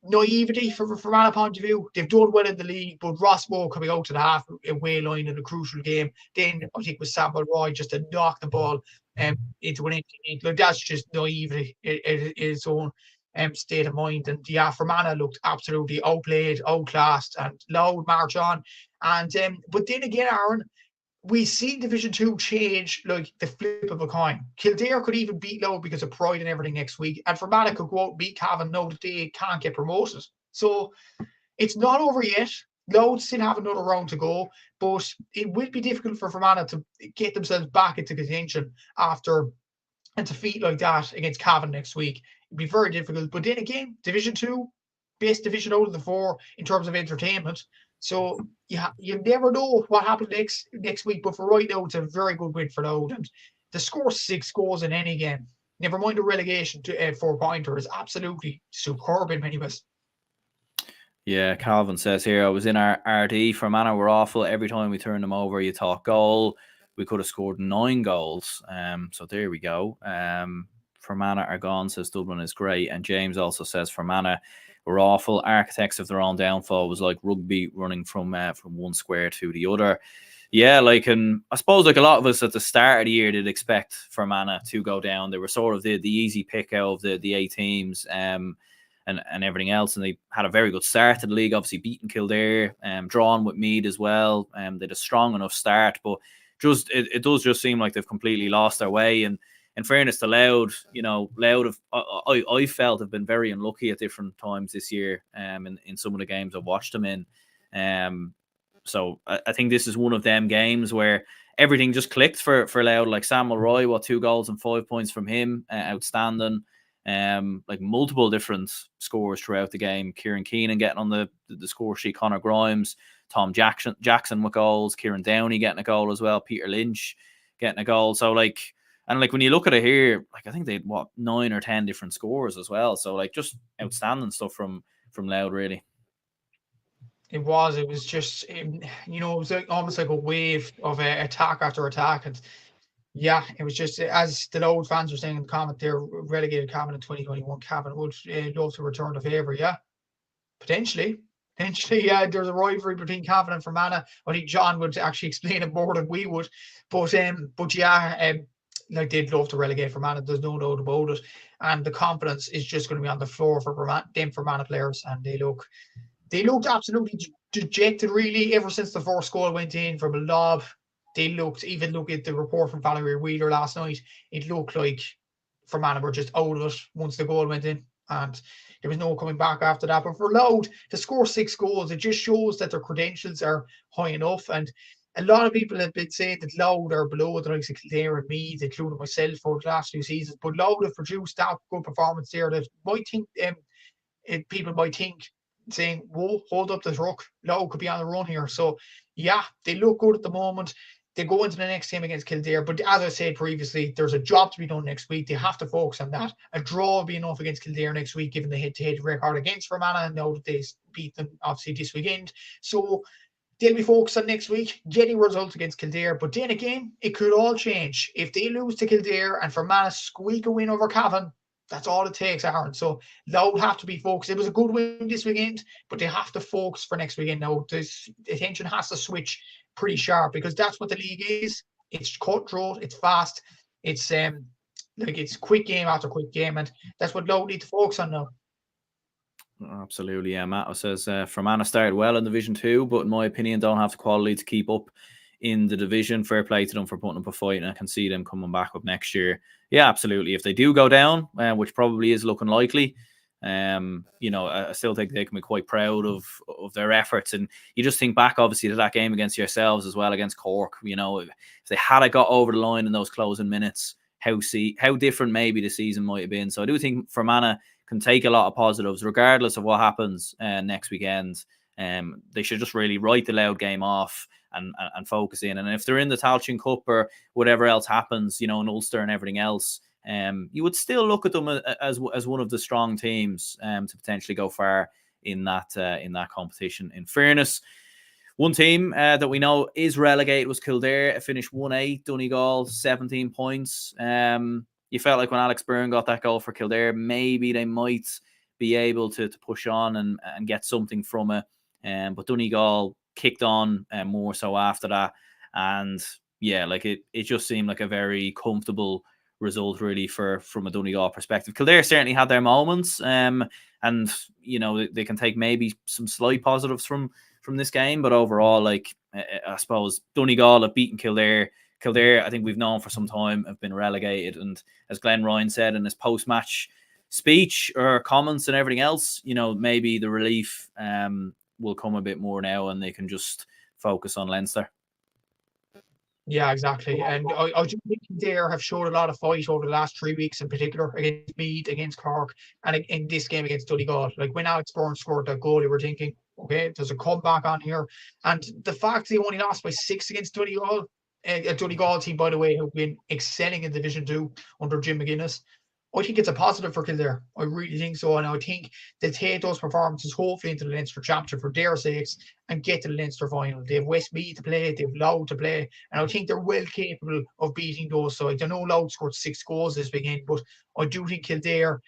Speaker 2: naivety from Fermanagh point of view. They've done well in the league, but Ross Moore coming out to the halfway line in a crucial game. Then I think it was Samuel Roy just to knock the ball into an empty net. Like, that's just naivety in its own state of mind. And yeah, Fermanagh looked absolutely outplayed, outclassed, and Loud march on. And but then again, Aaron, we see Division Two change like the flip of a coin. Kildare could even beat Loud because of pride and everything next week, and Fermanagh could go out and beat Cavan now that they can't get promoted. So it's not over yet. Loud still have another round to go, but it will be difficult for Fermanagh to get themselves back into contention after a defeat like that against Cavan next week. It'd be very difficult. But then again, Division Two, best division out of the four in terms of entertainment. So yeah, you never know what happens next week. But for right now, it's a very good win for Loud. And to score 6 goals in any game, never mind the relegation to 4-pointer, is absolutely superb in many ways.
Speaker 1: Yeah, Calvin says here, I was in our RD. Fermanagh were awful. Every time we turned them over, you thought goal. We could have scored 9 goals. So there we go. Fermanagh are gone, says Dublin is great. And James also says Fermanagh were awful. Architects of their own downfall. Was like rugby running from one square to the other. Yeah, and I suppose like a lot of us at the start of the year did expect Fermanagh to go down. They were sort of the easy pick out of the 8 teams. And everything else. And they had a very good start to the league, obviously beating Kildare, drawn with Meath as well. They had a strong enough start, but it does just seem like they've completely lost their way. And in fairness to Loud, Loud I felt have been very unlucky at different times this year in some of the games I've watched them in. So I think this is one of them games where everything just clicked for Loud. Like Samuel Roy, 2 goals and 5 points from him, outstanding. Like multiple different scores throughout the game. Kieran Keenan getting on the score sheet, Connor Grimes, Tom Jackson with goals, Kieran Downey getting a goal as well, Peter Lynch getting a goal. So when you look at it here, I think they had 9 or 10 different scores as well. So just outstanding stuff from Loud, really.
Speaker 2: It was just, it was almost like a wave of attack after attack. And yeah, it was just, as the Loud fans were saying in the comment, they're relegated Cavan in 2021. Cavan would love to return the favour, yeah. Potentially, yeah. There's a rivalry between Cavan and Fermanagh. I think John would actually explain it more than we would. But yeah, they'd love to relegate Fermanagh. There's no doubt about it. And the confidence is just going to be on the floor for Fermanagh players, and they looked absolutely dejected, really, ever since the first goal went in from a lob. Even look at the report from Valerie Wheeler last night, it looked like Fermanagh were just out of it once the goal went in. And there was no coming back after that. But for Loud to score 6 goals, it just shows that their credentials are high enough. And a lot of people have been saying that Loud are below the likes of Kildare and Meath, including myself, over the last 2 seasons. But Loud have produced that good performance there that people might think, saying, whoa, hold up the truck. Loud could be on the run here. So, yeah, they look good at the moment. They go into the next game against Kildare. But as I said previously, there's a job to be done next week. They have to focus on that. A draw will be enough against Kildare next week, given the head-to-head record against Fermanagh. Now that they beat them, obviously, this weekend. So they'll be focused on next week, getting results against Kildare. But then again, it could all change. If they lose to Kildare and Fermanagh squeak a win over Cavan, that's all it takes, Aaron. So Loud have to be focused. It was a good win this weekend, but they have to focus for next weekend now. This attention has to switch pretty sharp, because that's what the league is. It's cutthroat, it's fast, it's it's quick game after quick game, and that's what Loud need to focus on now.
Speaker 1: Absolutely, yeah. Matt says Fermanagh started well in Division 2, but in my opinion, don't have the quality to keep up in the division. Fair play to them for putting up a fight, and I can see them coming back up next year. Yeah, absolutely. If they do go down, which probably is looking likely, I still think they can be quite proud of their efforts. And you just think back, obviously, to that game against yourselves as well, against Cork. If they had got over the line in those closing minutes, how different maybe the season might have been. So I do think Fermanagh can take a lot of positives, regardless of what happens next weekend. They should just really write the Loud game off and focus in. And if they're in the Tailteann Cup or whatever else happens, in Ulster and everything else, you would still look at them as one of the strong teams to potentially go far in that competition. In fairness, one team that we know is relegated was Kildare. It finished 1-8. Donegal 17 points. You felt like when Alex Byrne got that goal for Kildare, maybe they might be able to push on and get something from it. But Donegal kicked on more so after that. And yeah, like it just seemed like a very comfortable result really from a Donegal perspective. Kildare certainly had their moments. And they can take maybe some slight positives from this game, but overall, like I suppose Donegal have beaten Kildare. Kildare, I think we've known for some time, have been relegated, and as Glenn Ryan said in his post-match speech or comments and everything else, maybe the relief will come a bit more now, and they can just focus on Leinster.
Speaker 2: Yeah, exactly. And I do think Kildare have showed a lot of fight over the last 3 weeks, in particular against Meath, against Cork, and in this game against Donegal. Like when Alex Byrne scored that goal, you were thinking, okay, there's a comeback on here. And the fact they only lost by 6 against Donegal, a Donegal team, by the way, who've been excelling in Division 2 under Jim McGuinness, I think it's a positive for Kildare. I really think so. And I think they'll take those performances hopefully into the Leinster Championship for their sakes and get to the Leinster final. They have Westmeath to play, they have Louth to play, and I think they're well capable of beating those sides. I know Louth scored 6 goals this weekend, but I do think Kildare,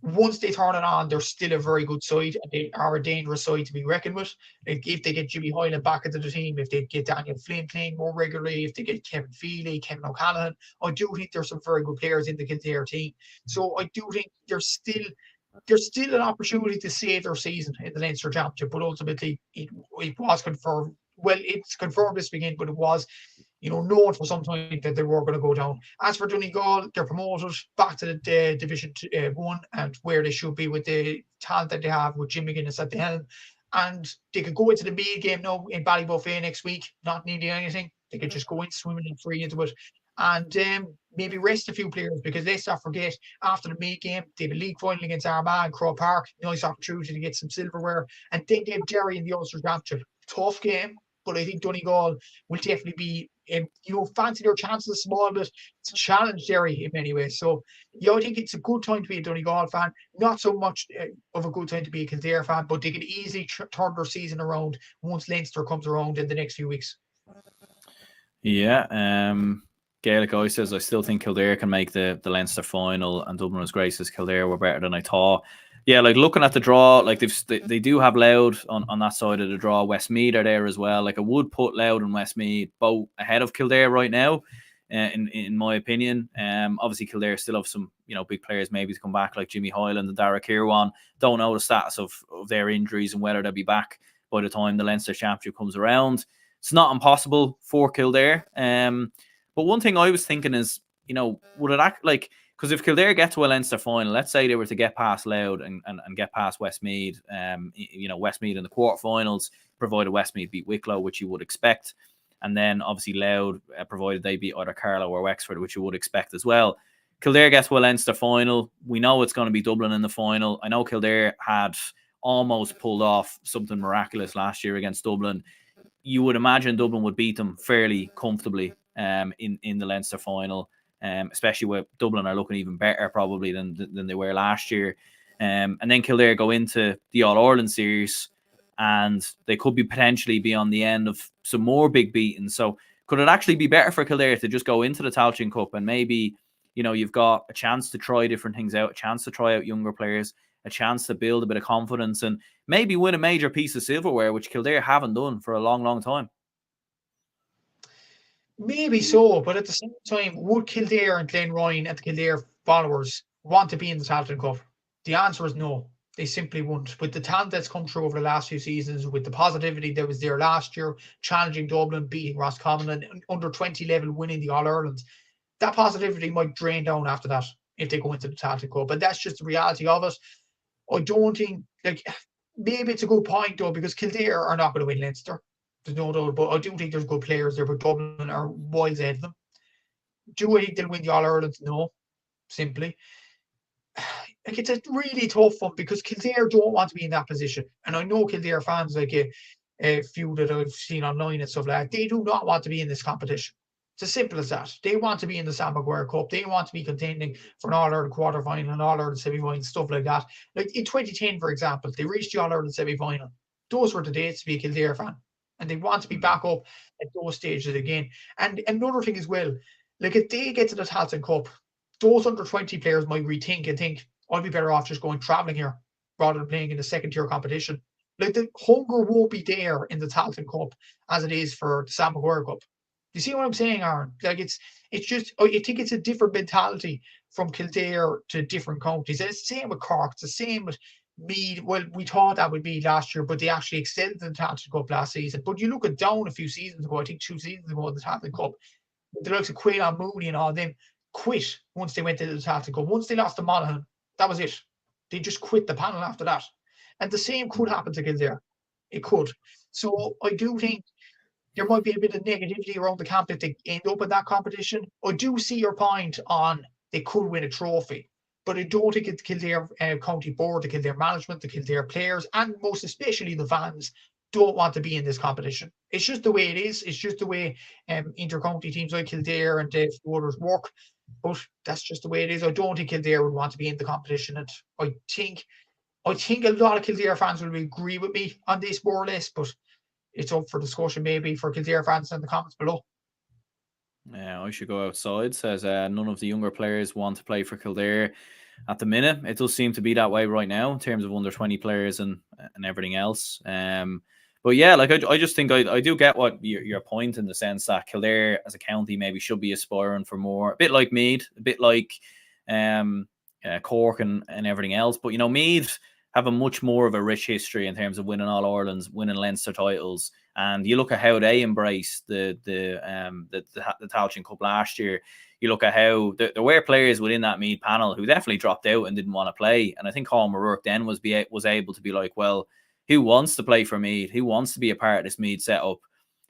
Speaker 2: once they turn it on, they're still a very good side, and they are a dangerous side to be reckoned with. Like if they get Jimmy Hoyland back into the team, if they get Daniel Flynn playing more regularly, if they get Kevin Feely, Kevin O'Callaghan, I do think there's some very good players in the Kildare team. So I do think there's still an opportunity to save their season in the Leinster Championship, but ultimately it was confirmed. Well, it's confirmed this weekend, but it was known for some time that they were going to go down. As for Donegal, they're promoted back to the Division 1 and where they should be with the talent that they have with Jim McGuinness at the helm. And they could go into the Meath game now in Ballybuffet next week, not needing anything. They could just go in swimming and free into it. And maybe rest a few players, because let's not forget, after the Meath game, they have a league final against Armagh and Croke Park. Nice opportunity to get some silverware. And then they have Derry in the Ulster Championship. Tough game, but I think Donegal will definitely be, fancy their chances a small bit to challenge Derry in many ways. So, I think it's a good time to be a Donegal fan. Not so much of a good time to be a Kildare fan, but they can easily turn their season around once Leinster comes around in the next few weeks.
Speaker 1: Yeah, Gaelic Guy says, I still think Kildare can make the Leinster final, and Dublin was great, says Kildare were better than I thought. Yeah, like looking at the draw, like they do have Louth on that side of the draw. Westmeath are there as well. Like I would put Louth and Westmeath both ahead of Kildare right now, in my opinion. Obviously Kildare still have some big players maybe to come back, like Jimmy Hoyland and Dara Kirwan. Don't know the status of their injuries and whether they'll be back by the time the Leinster Championship comes around. It's not impossible for Kildare. But one thing I was thinking is, would it act like, because if Kildare get to a Leinster final, let's say they were to get past Louth and get past Westmeath, Westmeath in the quarterfinals, provided Westmeath beat Wicklow, which you would expect, and then obviously Louth, provided they beat either Carlow or Wexford, which you would expect as well. Kildare gets to a Leinster final. We know it's going to be Dublin in the final. I know Kildare had almost pulled off something miraculous last year against Dublin. You would imagine Dublin would beat them fairly comfortably in the Leinster final. Especially where Dublin are looking even better probably than they were last year. And then Kildare go into the All-Ireland series, and they could be potentially be on the end of some more big beatings. So could it actually be better for Kildare to just go into the Tailteann Cup and maybe, you've got a chance to try different things out, a chance to try out younger players, a chance to build a bit of confidence and maybe win a major piece of silverware, which Kildare haven't done for a long, long time?
Speaker 2: Maybe so, but at the same time, would Kildare and Glen Ryan and the Kildare followers want to be in the Tailteann Cup? The answer is no. They simply wouldn't. With the talent that's come through over the last few seasons, with the positivity that was there last year, challenging Dublin, beating Roscommon, and under 20 level winning the All-Ireland, that positivity might drain down after that if they go into the Tailteann Cup. But that's just the reality of it. I don't think, maybe it's a good point though, because Kildare are not going to win Leinster. There's no doubt, but I do think there's good players there, but Dublin are miles ahead of them. Do I think they'll win the All-Ireland? No, simply. Like, it's a really tough one because Kildare don't want to be in that position. And I know Kildare fans, like a few that I've seen online and stuff like that, they do not want to be in this competition. It's as simple as that. They want to be in the Sam Maguire Cup. They want to be contending for an All-Ireland quarter-final, an All-Ireland semi-final, stuff like that. Like in 2010, for example, they reached the All-Ireland semi-final. Those were the dates to be a Kildare fan. And they want to be back up at those stages again. And another thing as well, like if they get to the Tailteann Cup, those under 20 players might rethink and think, I'd be better off just going travelling here rather than playing in a second tier competition. Like the hunger won't be there in the Tailteann Cup as it is for the Sam Maguire Cup. You see what I'm saying, Aaron? Like it's just I think it's a different mentality from Kildare to different counties. And it's the same with Cork. It's the same with Meath. Well, we thought that would be last year, but they actually extended the Tailteann Cup last season. But you look at Down a few seasons ago, I think 2 seasons ago in the Tailteann Cup, the likes of Quayle Mooney and all them quit once they went to the Tailteann Cup. Once they lost to Monaghan, that was it. They just quit the panel after that. And the same could happen to Kildare. It could. So I do think there might be a bit of negativity around the camp if they end up in that competition. I do see your point on they could win a trophy, but I don't think it's Kildare County Board, the Kildare management, the Kildare players, and most especially the fans don't want to be in this competition. It's just the way it is. It's just the way inter-county teams like Kildare and the others work. But that's just the way it is. I don't think Kildare would want to be in the competition. And I think a lot of Kildare fans will agree with me on this more or less, but it's up for discussion maybe for Kildare fans in the comments below.
Speaker 1: Yeah, I should go outside. Says none of the younger players want to play for Kildare at the minute. It does seem to be that way right now in terms of under 20 players and everything else. But yeah, like I just think I do get what your point in the sense that Kildare as a county maybe should be aspiring for more, a bit like Meath, a bit like Cork and everything else. But Meath have a much more of a rich history in terms of winning All Irelands, winning Leinster titles, and you look at how they embraced the Tailteann Cup last year. You look at how there were players within that Meath panel who definitely dropped out and didn't want to play, and I think Colin O'Rourke then was able to be like, well, who wants to play for Meath? Who wants to be a part of this Meath setup?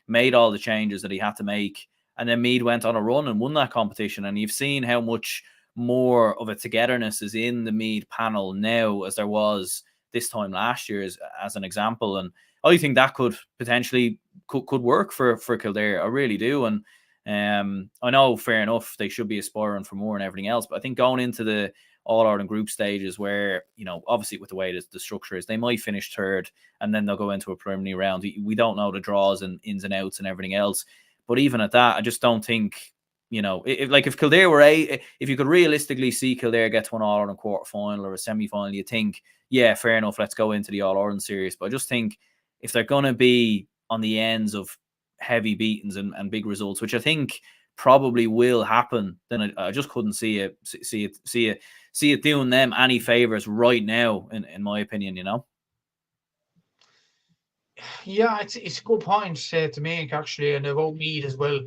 Speaker 1: Made all the changes that he had to make, and then Meath went on a run and won that competition. And you've seen how much more of a togetherness is in the Meath panel now as there was this time last year, as an example. And I think that could potentially could work for Kildare. I really do. And I know, fair enough, they should be aspiring for more and everything else. But I think going into the All-Ireland group stages where, obviously with the way the structure is, they might finish third and then they'll go into a preliminary round. We don't know the draws and ins and outs and everything else. But even at that, I just don't think, if Kildare were if you could realistically see Kildare get to an All-Ireland quarter-final or a semi-final, you think, yeah, fair enough, let's go into the All-Ireland series. But I just think if they're going to be on the ends of heavy beatings and big results, which I think probably will happen, then I just couldn't see it doing them any favors right now, in my opinion.
Speaker 2: Yeah, it's a good point to make actually, and about Meath as well.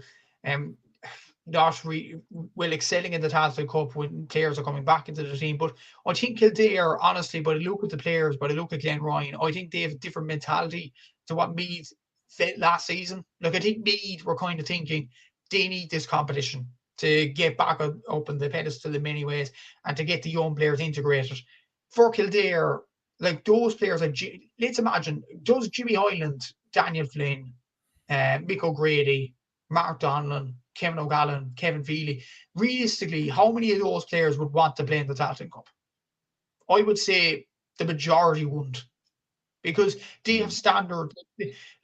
Speaker 2: Not well excelling in the Tailteann Cup when players are coming back into the team. But I think Kildare, honestly, by the look at the players, by the look at Glenn Ryan, I think they have a different mentality to what Meath felt last season. Like, I think Meath were kind of thinking they need this competition to get back up on the pedestal in many ways and to get the young players integrated. For Kildare, like those players, let's imagine, does Jimmy Hyland, Daniel Flynn, Mick O'Grady, Mark Donlan, Kevin O'Gallen, Kevin Feely, realistically, how many of those players would want to play in the Tailteann Cup? I would say the majority wouldn't, because they have standard.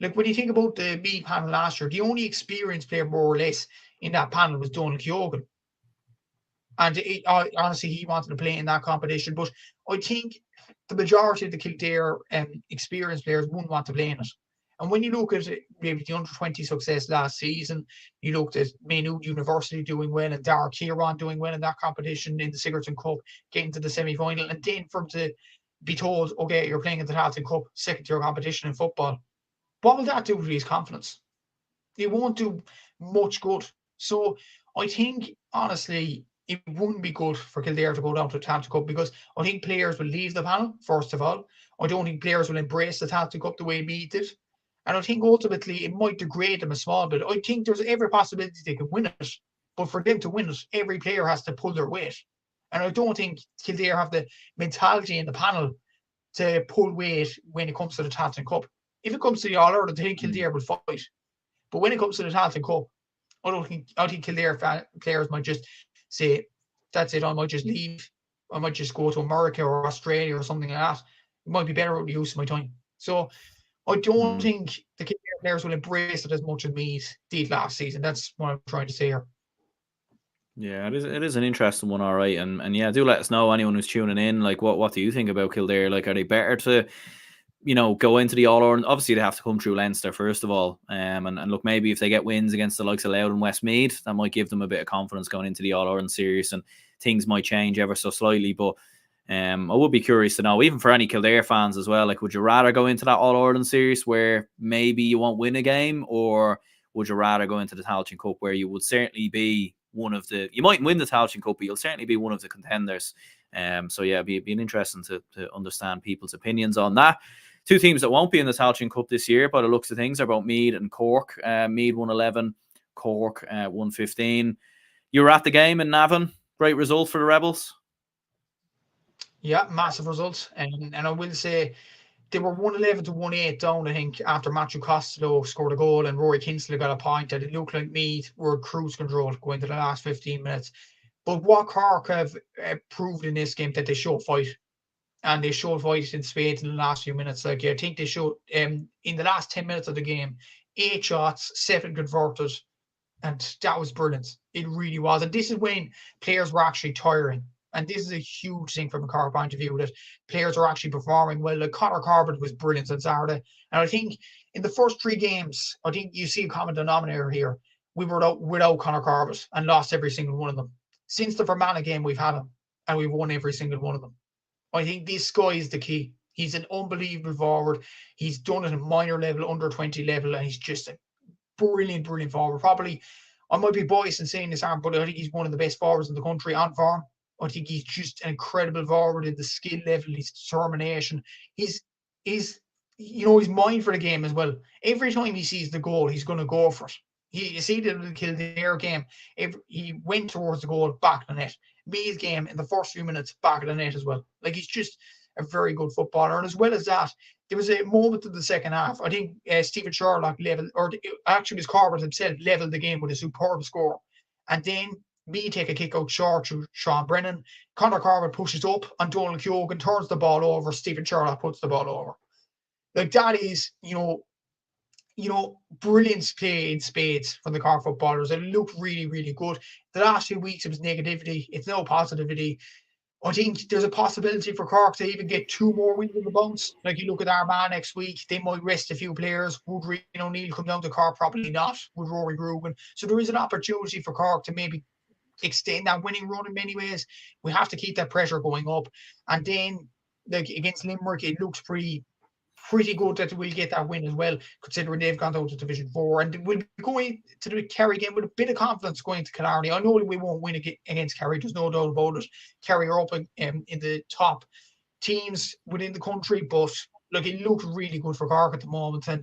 Speaker 2: Like when you think about the Meath panel last year, the only experienced player more or less in that panel was Donal Keoghan. And honestly, he wanted to play in that competition. But I think the majority of the Kildare experienced players wouldn't want to play in it. And when you look at maybe the under-20 success last season, you looked at Maynooth University doing well and Dara Kieran doing well in that competition in the Sigerton Cup, getting to the semi-final, and then for them to be told, okay, you're playing in the Tailteann Cup, second-tier competition in football, what will that do to his confidence? It won't do much good. So I think, honestly, it wouldn't be good for Kildare to go down to the Tailteann Cup, because I think players will leave the panel, first of all. I don't think players will embrace the Tailteann Cup the way Meath did. And I think ultimately it might degrade them a small bit. I think there's every possibility they could win it, But for them to win it, every player has to pull their weight. And I don't think Kildare have the mentality in the panel to pull weight when it comes to the Tailteann Cup. If it comes to the All-Ireland, I think Kildare will fight. But when it comes to the Tailteann Cup, I think Kildare players might just say, that's it, I might just leave. I might just go to America or Australia or something like that. It might be better with the use of my time. So I don't think the Kildare players will embrace it as much as Meath did last season. That's what I'm trying to say here.
Speaker 1: Yeah, it is an interesting one, all right. And yeah, do let us know, anyone who's tuning in, like what do you think about Kildare? Like, are they better to, go into the All-Ireland? Obviously, they have to come through Leinster, first of all. And look, maybe if they get wins against the likes of Louth and Westmeath, that might give them a bit of confidence going into the All-Ireland series, and things might change ever so slightly. But I would be curious to know, even for any Kildare fans as well, like, would you rather go into that All-Ireland series where maybe you won't win a game, or would you rather go into the Tailteann Cup where you would certainly be you might win the Tailteann Cup, but you'll certainly be one of the contenders. So yeah, it'd be interesting to understand people's opinions on that. Two teams that won't be in the Tailteann Cup this year, by the looks of things, are about Meath and Cork. Meath 111, Cork 115. You were at the game in Navan. Great result for the Rebels.
Speaker 2: Yeah, massive results. And I will say they were 111 to 1-8 down, I think, after Matthew Costello scored a goal and Rory Kinsley got a point. And it looked like Meath were cruise control going to the last 15 minutes. But what Cork have proved in this game, that they show fight. And they showed fight in spades in the last few minutes. Like, I think they showed in the last 10 minutes of the game, 8 shots, 7 converted. And that was brilliant. It really was. And this is when players were actually tiring. And this is a huge thing from a Cork point of view, that players are actually performing well. Like, Conor Corbett was brilliant on Saturday. And I think in the first 3 games, I think you see a common denominator here. We were without Conor Corbett and lost every single one of them. Since the Fermanagh game, we've had him, and we've won every single one of them. I think this guy is the key. He's an unbelievable forward. He's done it at minor level, under 20 level, and he's just a brilliant, brilliant forward. Probably, I might be biased in saying this, but I think he's one of the best forwards in the country on form. I think he's just an incredible forward in the skill level, his determination. He's mind for the game as well. Every time he sees the goal, he's going to go for it. You see the Kildare game, he went towards the goal, back of the net. Meath's game in the first few minutes, back of the net as well. Like, he's just a very good footballer. And as well as that, there was a moment in the second half. I think Stephen Sherlock leveled, or actually his Corbett himself leveled the game with a superb score. And then Meath take a kick out short to Sean Brennan. Conor Corbett pushes up, and Donald Keoghan turns the ball over. Stephen Sherlock puts the ball over. Like, that is, brilliant play in spades from the Cork footballers. It looked really, really good. The last 2 weeks, it was negativity. It's no positivity. I think there's a possibility for Cork to even get 2 more wins in the bounce. Like, you look at Armagh next week, they might rest a few players. Would Rian O'Neill come down to Cork? Probably not. Would Rory Grugan? So there is an opportunity for Cork to maybe extend that winning run in many ways. We have to keep that pressure going up. And then, like, against Limerick, it looks pretty good that we'll get that win as well, considering they've gone down to Division 4. And we'll be going to the Kerry game with a bit of confidence going to Killarney. I know we won't win against Kerry, there's no doubt about it. Kerry are up in the top teams within the country, but look, it looks really good for Cork at the moment. And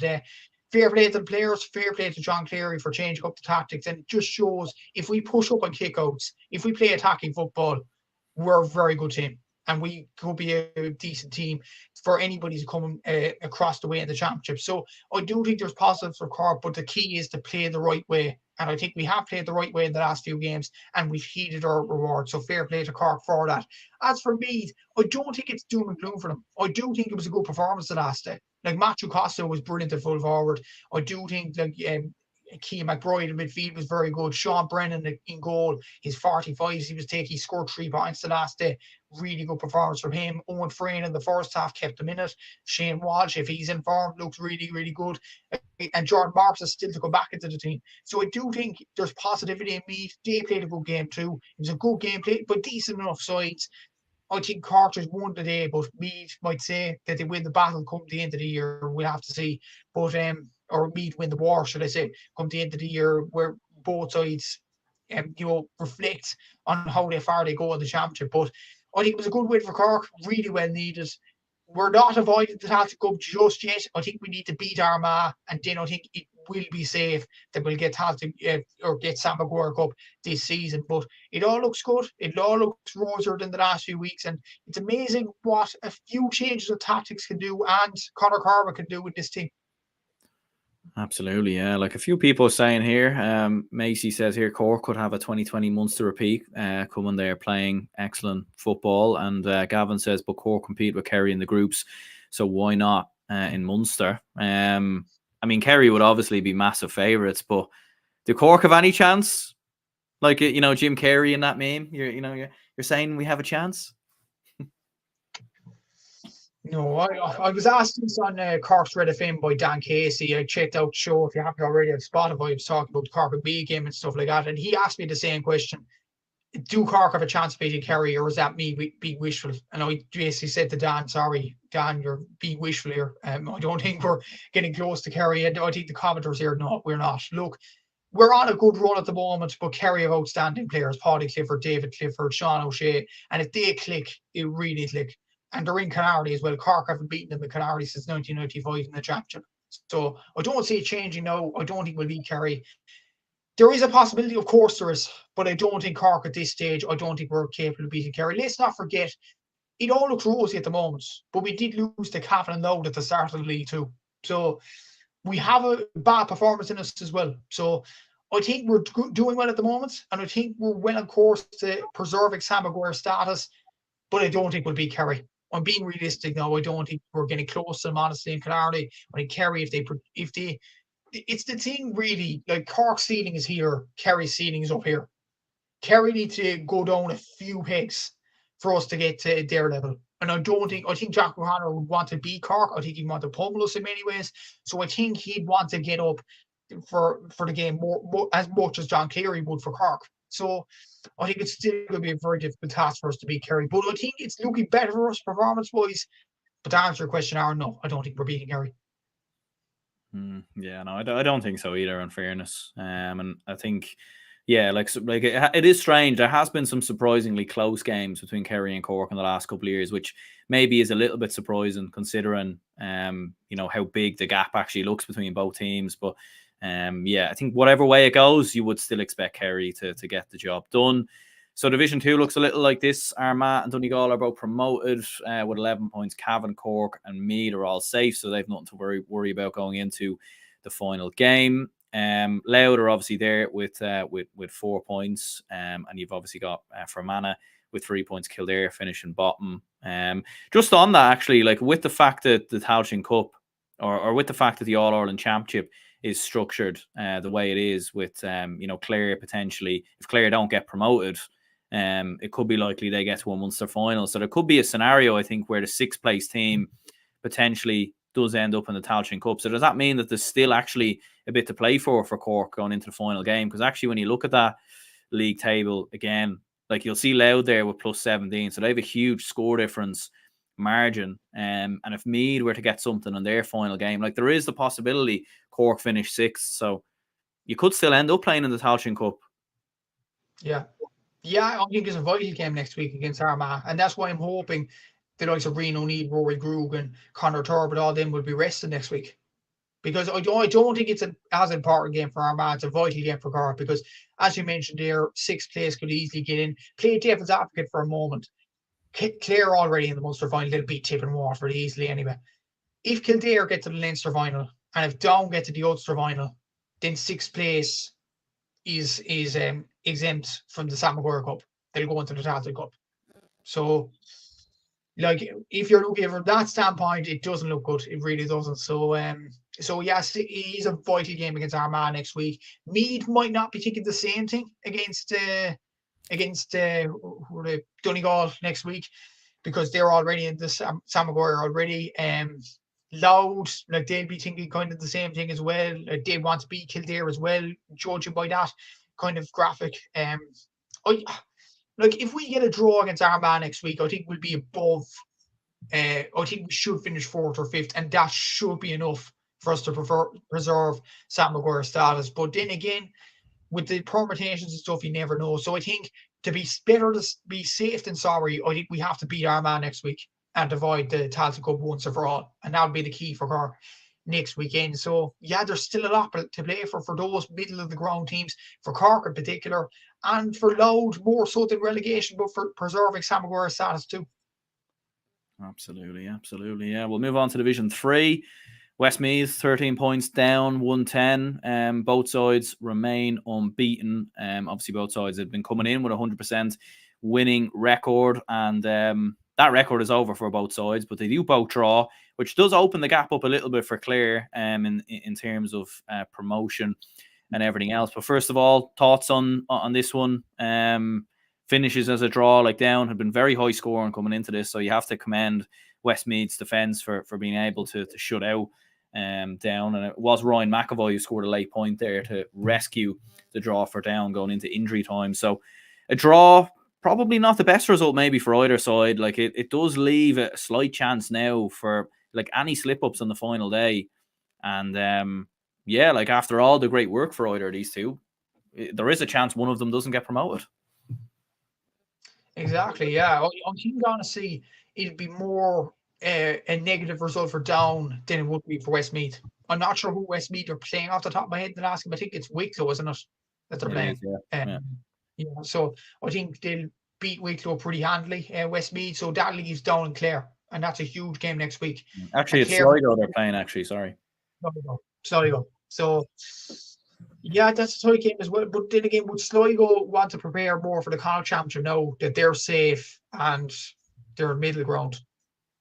Speaker 2: fair play to the players, fair play to John Cleary for changing up the tactics. And it just shows, if we push up on kickouts, if we play attacking football, we're a very good team. And we could be a decent team for anybody to come across the way in the championship. So I do think there's positives for Cork, but the key is to play the right way. And I think we have played the right way in the last few games, and we've heeded our reward. So fair play to Cork for that. As for Meath, I don't think it's doom and gloom for them. I do think it was a good performance the last day. Like, Matthew Costello was brilliant at full forward. I do think that Keane McBride in midfield was very good. Sean Brennan in goal, his 45s he scored 3 points the last day. Really good performance from him. Owen Frayne in the first half kept him in it. Shane Walsh, if he's in form, looks really, really good. And Jordan Marks is still to go back into the team. So I do think there's positivity in Meath. They played a good game too. It was a good game played, but decent enough sides. I think Cork just won today, but Meath might say that they win the battle come the end of the year. We'll have to see. But or Meath win the war, should I say, come the end of the year, where both sides reflect on how far they go in the championship. But I think it was a good win for Cork, really well needed. We're not avoiding the Tailteann Cup just yet. I think we need to beat Armagh, and then I think will be safe, that will get or get Sam Maguire Cup this season. But it all looks good. It all looks rosier than the last few weeks, and it's amazing what a few changes of tactics can do, and Conor Carver can do with this team.
Speaker 1: Absolutely, yeah. Like a few people saying here, Macy says here, Cork could have a 2020 Munster repeat coming there playing excellent football. And Gavin says, but Cork compete with Kerry in the groups, so why not in Munster? I mean, Kerry would obviously be massive favourites, but do Cork have any chance? Like, Jim Carrey in that meme, you're saying we have a chance?
Speaker 2: No, I was asked this on Cork's Red FM by Dan Casey. I checked out the show. If you haven't already, on Spotify, I was talking about the Cork and B game and stuff like that. And he asked me the same question. Do Cork have a chance of beating Kerry, or is that me being wishful? And I basically said to Dan, sorry, Dan, you're being wishful here. I don't think we're getting close to Kerry. I think the commenters here, no, we're not. Look, we're on a good run at the moment, but Kerry have outstanding players, Paddy Clifford, David Clifford, Sean O'Shea. And if they click, it really click. And they're in Canary as well. Cork haven't beaten them in Canary since 1995 in the championship. So I don't see it changing now. I don't think we'll beat Kerry. There is a possibility, of course there is, but I don't think Cork at this stage, I don't think we're capable of beating Kerry. Let's not forget, it all looks rosy at the moment, but we did lose to Cavan and Loud at the start of the league too. So we have a bad performance in us as well. So I think we're doing well at the moment, and I think we're well on course to preserving Sam Maguire's status, but I don't think we'll beat Kerry. I'm being realistic now. I don't think we're getting close to them, honestly, in Clarity. I think Kerry, if they, it's the thing really, like Cork's ceiling is here, Kerry's ceiling is up here. Kerry need to go down a few pegs for us to get to their level. And I think Jack O'Connor would want to beat Cork. I think he'd want to pummel us in many ways. So I think he'd want to get up for the game more as much as John Cleary would for Cork. So I think it's still going to be a very difficult task for us to beat Kerry. But I think it's looking better for us performance-wise. But to answer your question, Aaron, no, I don't think we're beating Kerry.
Speaker 1: Yeah, no, I don't think so either, in fairness. And I think, yeah, like it is strange. There has been some surprisingly close games between Kerry and Cork in the last couple of years, which maybe is a little bit surprising considering, how big the gap actually looks between both teams. But yeah, I think whatever way it goes, you would still expect Kerry to get the job done. So Division 2 looks a little like this. Armagh and Donegal are both promoted with 11 points. Cavan, Cork and Meath are all safe, so they've nothing to worry about going into the final game. Louth are obviously there with 4 points, and you've obviously got Fermanagh with 3 points. Kildare finishing bottom. Just on that, actually, like with the fact that the Tailteann Cup or with the fact that the All-Ireland Championship is structured the way it is with, Clare potentially, if Clare don't get promoted, it could be likely they get to a Munster final. So there could be a scenario, I think, where the sixth place team potentially does end up in the Tailteann Cup. So does that mean that there's still actually a bit to play for Cork going into the final game? Because actually, when you look at that league table again, like you'll see Louth there with plus 17. So they have a huge score difference margin. And if Meath were to get something in their final game, like there is the possibility Cork finish sixth. So you could still end up playing in the Tailteann Cup.
Speaker 2: Yeah. Yeah, I think it's a vital game next week against Armagh. And that's why I'm hoping the likes of Reno Need, Rory Grugan, Conor Turbot, all them will be rested next week. Because I don't think it's as important game for Armagh. It's a vital game for Cork because, as you mentioned there, sixth place could easily get in. Play devil's advocate for a moment. Clare already in the Munster final. They'll beat Tip and Waterford easily anyway. If Kildare get to the Leinster final and if Down get to the Ulster final, then sixth place is exempt from the Sam Maguire Cup. They'll go into the Tailteann Cup. So, like, if you're looking from that standpoint, it doesn't look good. It really doesn't. So yes, it is a vital game against Armagh next week. Meath might not be thinking the same thing against Donegal next week because they're already in the Sam Maguire already. Louth, like they'll be thinking kind of the same thing as well. Like they want to beat Kildare as well, judging by that kind of graphic. If we get a draw against Armagh next week, I think we'll be above. I think we should finish fourth or fifth, and that should be enough for us to preserve Sam Maguire's status. But then again, with the permutations and stuff, you never know. So I think to be better to be safe than sorry, I think we have to beat Armagh next week and avoid the Tailteann Cup once and for all. And that would be the key for Cork. next weekend. So yeah, there's still a lot to play for those middle of the ground teams, for Cork in particular, and for Louth more so than relegation, but for preserving Sam Maguire's status too.
Speaker 1: Absolutely. Yeah, we'll move on to Division 3. Westmeath 13 points down, 110. Both sides remain unbeaten. Obviously, both sides have been coming in with 100% winning record, and that record is over for both sides. But they do both draw, which does open the gap up a little bit for Clare in terms of promotion and everything else. But first of all, thoughts on this one. Finishes as a draw, like Down had been very high scoring coming into this, so you have to commend Westmeath's defence for being able to shut out Down. And it was Ryan McAvoy who scored a late point there to rescue the draw for Down going into injury time. So a draw, probably not the best result maybe for either side. Like it does leave a slight chance now for like any slip-ups on the final day. And yeah, like after all the great work for either of these two, there is a chance one of them doesn't get promoted.
Speaker 2: Exactly, yeah. I'm going to see it'd be more a negative result for Down than it would be for Westmeath. I'm not sure who Westmeath are playing off the top of my head. Then ask him. I think it's Wicklow, isn't it, that they're playing? Yeah. So I think they'll beat Wicklow pretty handily, Westmeath. So that leaves Down and Clare, and that's a huge game next week.
Speaker 1: Actually, it's Sligo they're playing. Actually, sorry.
Speaker 2: Sligo. So. Yeah, that's a tight game as well. But then again, would Sligo want to prepare more for the Connacht Championship now that they're safe and they're middle ground?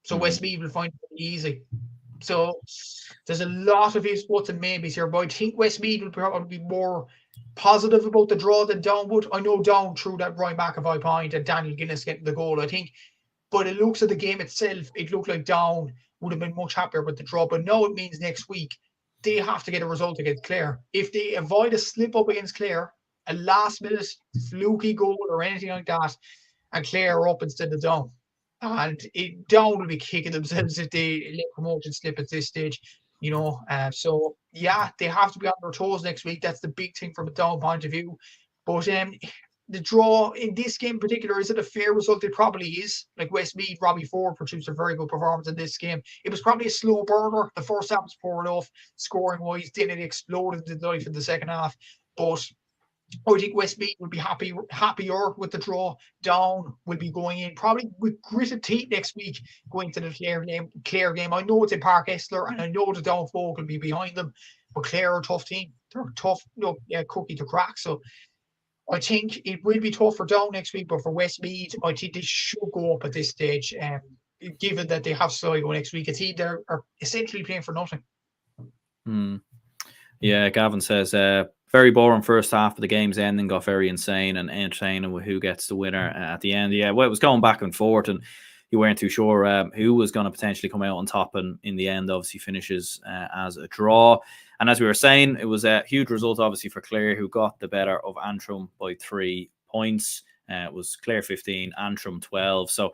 Speaker 2: So Westmeath will find it easy. So there's a lot of ifs, buts, and maybes here. But I think Westmeath will probably be more positive about the draw than Down would. I know Down threw that Ryan McAvoy point and Daniel Guinness getting the goal, I think. But it looks at the game itself, it looked like Down would have been much happier with the draw. But now it means next week they have to get a result against Clare. If they avoid a slip-up against Clare, a last-minute fluky goal or anything like that, and Clare are up instead of Down. And Down will be kicking themselves if they let promotion slip at this stage, you know. So, yeah, they have to be on their toes next week. That's the big thing from a Down point of view. But the draw in this game in particular, is it a fair result? It probably is. Like Westmeath, Robbie Ford produced a very good performance in this game. It was probably a slow burner. The first half was poured off, scoring wise. Then it exploded in life in the second half. But I think Westmeath will be happier with the draw. Down will be going in probably with gritted teeth next week, going to the Clare game. I know it's in Park Esler, and I know the Down folk will be behind them. But Clare are a tough team. They're a tough cookie to crack. So I think it will be tough for Down next week, but for Westmeath, I think they should go up at this stage. Given that they have Sligo next week, it's either are essentially playing for nothing.
Speaker 1: Yeah, Gavin says very boring first half of the game's ending got very insane and entertaining with who gets the winner at the end. Yeah, well, it was going back and forth, and you weren't too sure who was going to potentially come out on top, and in the end, obviously finishes as a draw. And as we were saying, it was a huge result, obviously, for Clare, who got the better of Antrim by 3 points. It was Clare 15, Antrim 12. So,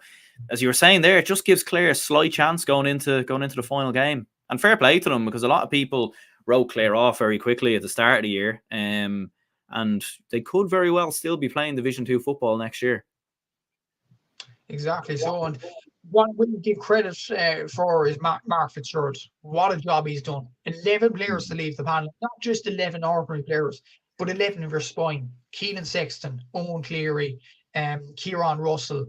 Speaker 1: as you were saying there, it just gives Clare a slight chance going into the final game. And fair play to them, because a lot of people wrote Clare off very quickly at the start of the year. And they could very well still be playing Division 2 football next year.
Speaker 2: Exactly. So, and what we give credit for is Mark Fitzgerald. What a job he's done. 11 players to leave the panel, not just 11 ordinary players, but 11 of your spine. Keelan Sexton, Owen Cleary, Kieran Russell,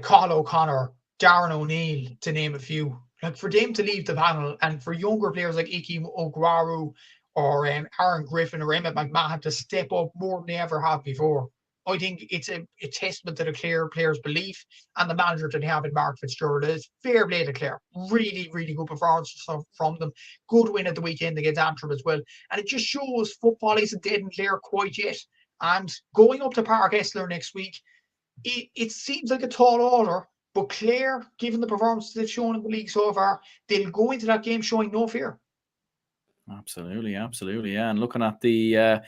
Speaker 2: Colin O'Connor, Darren O'Neill, to name a few. Like, for them to leave the panel, and for younger players like Iki Ogwaru or Aaron Griffin or Emmett McMahon to step up more than they ever have before, I think it's a testament to the Clare players' belief and the manager that they have in Mark Fitzgerald. It's fair play to Clare. Really, really good performance from them. Good win at the weekend against Antrim as well. And it just shows football isn't dead in Clare quite yet. And going up to Park Esler next week, it seems like a tall order, but Clare, given the performance they've shown in the league so far, they'll go into that game showing no fear.
Speaker 1: Absolutely, yeah. And looking at the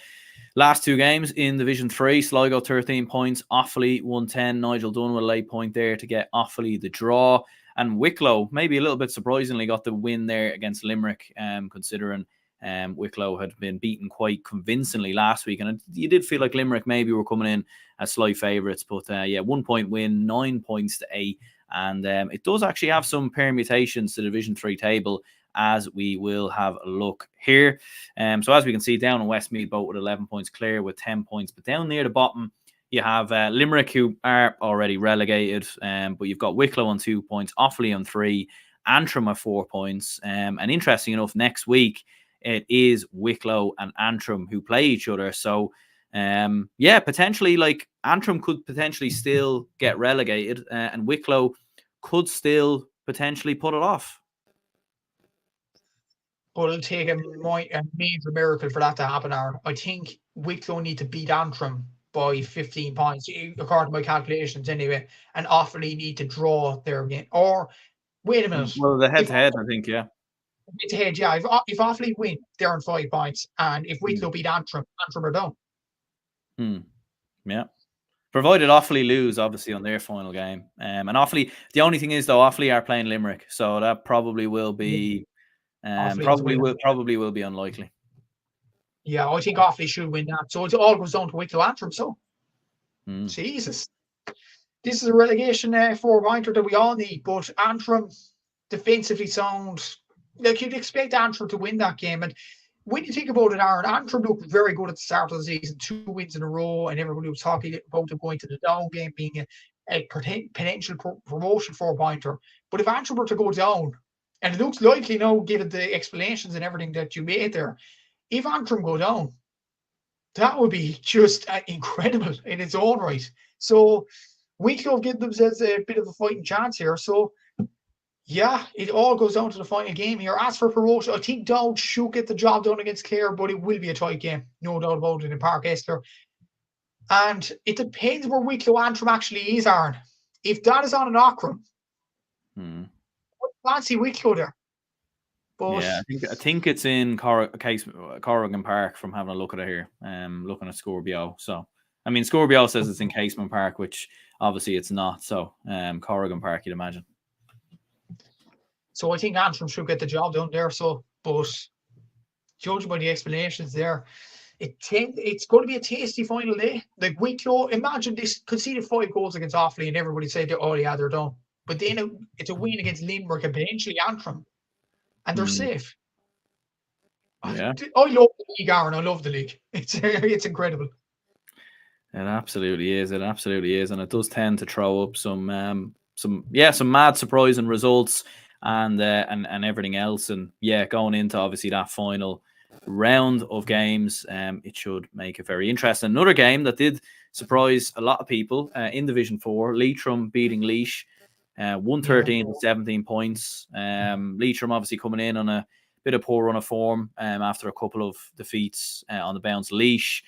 Speaker 1: last 2 games in Division 3, Sligo 13 points, Offaly 110. Nigel Dunn with a late point there to get Offaly the draw. And Wicklow, maybe a little bit surprisingly, got the win there against Limerick, considering Wicklow had been beaten quite convincingly last week. And you did feel like Limerick maybe were coming in as slight favourites. But 1 point win, 9 points to 8. And it does actually have some permutations to the Division 3 table, as we will have a look here. So as we can see, down in Westmeath, both with 11 points clear with 10 points. But down near the bottom, you have Limerick, who are already relegated. But you've got Wicklow on 2 points, Offaly on 3, Antrim at 4 points. And interesting enough, next week, it is Wicklow and Antrim who play each other. So, potentially, like, Antrim could potentially still get relegated, and Wicklow could still potentially put it off.
Speaker 2: But it'll take a major miracle for that to happen, Aaron. I think Wicklow need to beat Antrim by 15 points, according to my calculations anyway, and Offaly need to draw their game. Or, wait a minute.
Speaker 1: Well, the head-to-head, I think, yeah.
Speaker 2: Head-to-head, yeah. If Offaly win, they're on 5 points, and if Wicklow beat Antrim are down.
Speaker 1: Yeah. Provided Offaly lose, obviously, on their final game. And Offaly, the only thing is, though, Offaly are playing Limerick, so that probably will be probably will be unlikely.
Speaker 2: Yeah, I think Offaly should win that. So it all goes down to Wicklow Antrim. So, Jesus, this is a relegation 4-pointer that we all need. But Antrim defensively sound. Like, you'd expect Antrim to win that game. And when you think about it, Aaron, Antrim looked very good at the start of the season, 2 wins in a row, and everybody was talking about them going to the down game being a potential promotion 4-pointer. But if Antrim were to go down, and it looks likely now, given the explanations and everything that you made there, if Antrim go down, that would be just incredible in its own right. So Wicklow give themselves a bit of a fighting chance here. So, yeah, it all goes down to the final game here. As for promotion, I think Dowd should get the job done against Clare, but it will be a tight game. No doubt about it in Park Esther. And it depends where Wicklow Antrim actually is, Aaron. If that is on an Aughrim, I fancy Wicklow there. But
Speaker 1: yeah, I think it's in Corrigan Park from having a look at it here. Looking at Scorbio. So, I mean, Scorbio says it's in Casement Park, which obviously it's not. So, Corrigan Park, you'd imagine.
Speaker 2: So I think Antrim should get the job done there. So, but judging by the explanations there, it's going to be a tasty final day. Like Wicklow, imagine this conceded 5 goals against Offaly, and everybody said, "Oh yeah, they're done." But then it's a win against Limerick and potentially Antrim, and they're safe.
Speaker 1: Yeah,
Speaker 2: I love the league, Aaron. I love the league. It's incredible.
Speaker 1: It absolutely is. It absolutely is, and it does tend to throw up some mad surprising results and everything else. And yeah, going into obviously that final round of games, it should make it very interesting. Another game that did surprise a lot of people in Division 4, Leitrim beating Laois, 113 to 17 points. Leitrim obviously coming in on a bit of poor run of form after a couple of defeats on the bounce. Laois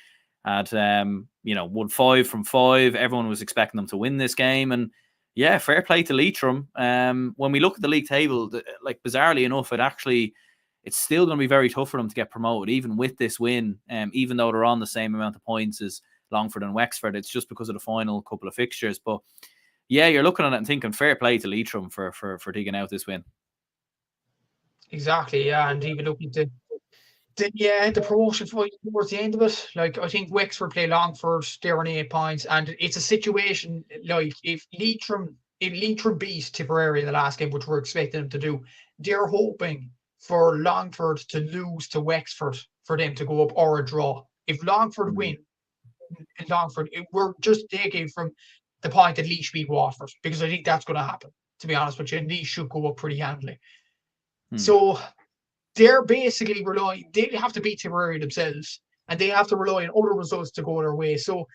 Speaker 1: had won 5 from 5. Everyone was expecting them to win this game, and yeah, fair play to Leitrim. When we look at the league table, like bizarrely enough, it's still going to be very tough for them to get promoted, even with this win. Even though they're on the same amount of points as Longford and Wexford, it's just because of the final couple of fixtures. But yeah, you're looking at it and thinking fair play to Leitrim for digging out this win.
Speaker 2: Exactly, yeah, and even looking to the promotion fight towards the end of it. Like, I think Wexford play Longford, they're on 8 points, and it's a situation like if Leitrim beat Tipperary in the last game, which we're expecting them to do, they're hoping for Longford to lose to Wexford for them to go up, or a draw. If Longford win, in Longford, we're just taking from the point that Laois beat Waterford, because I think that's going to happen, to be honest with you, and Laois should go up pretty handily. So they're basically relying, they have to beat Tipperary themselves, and they have to rely on other results to go their way. So,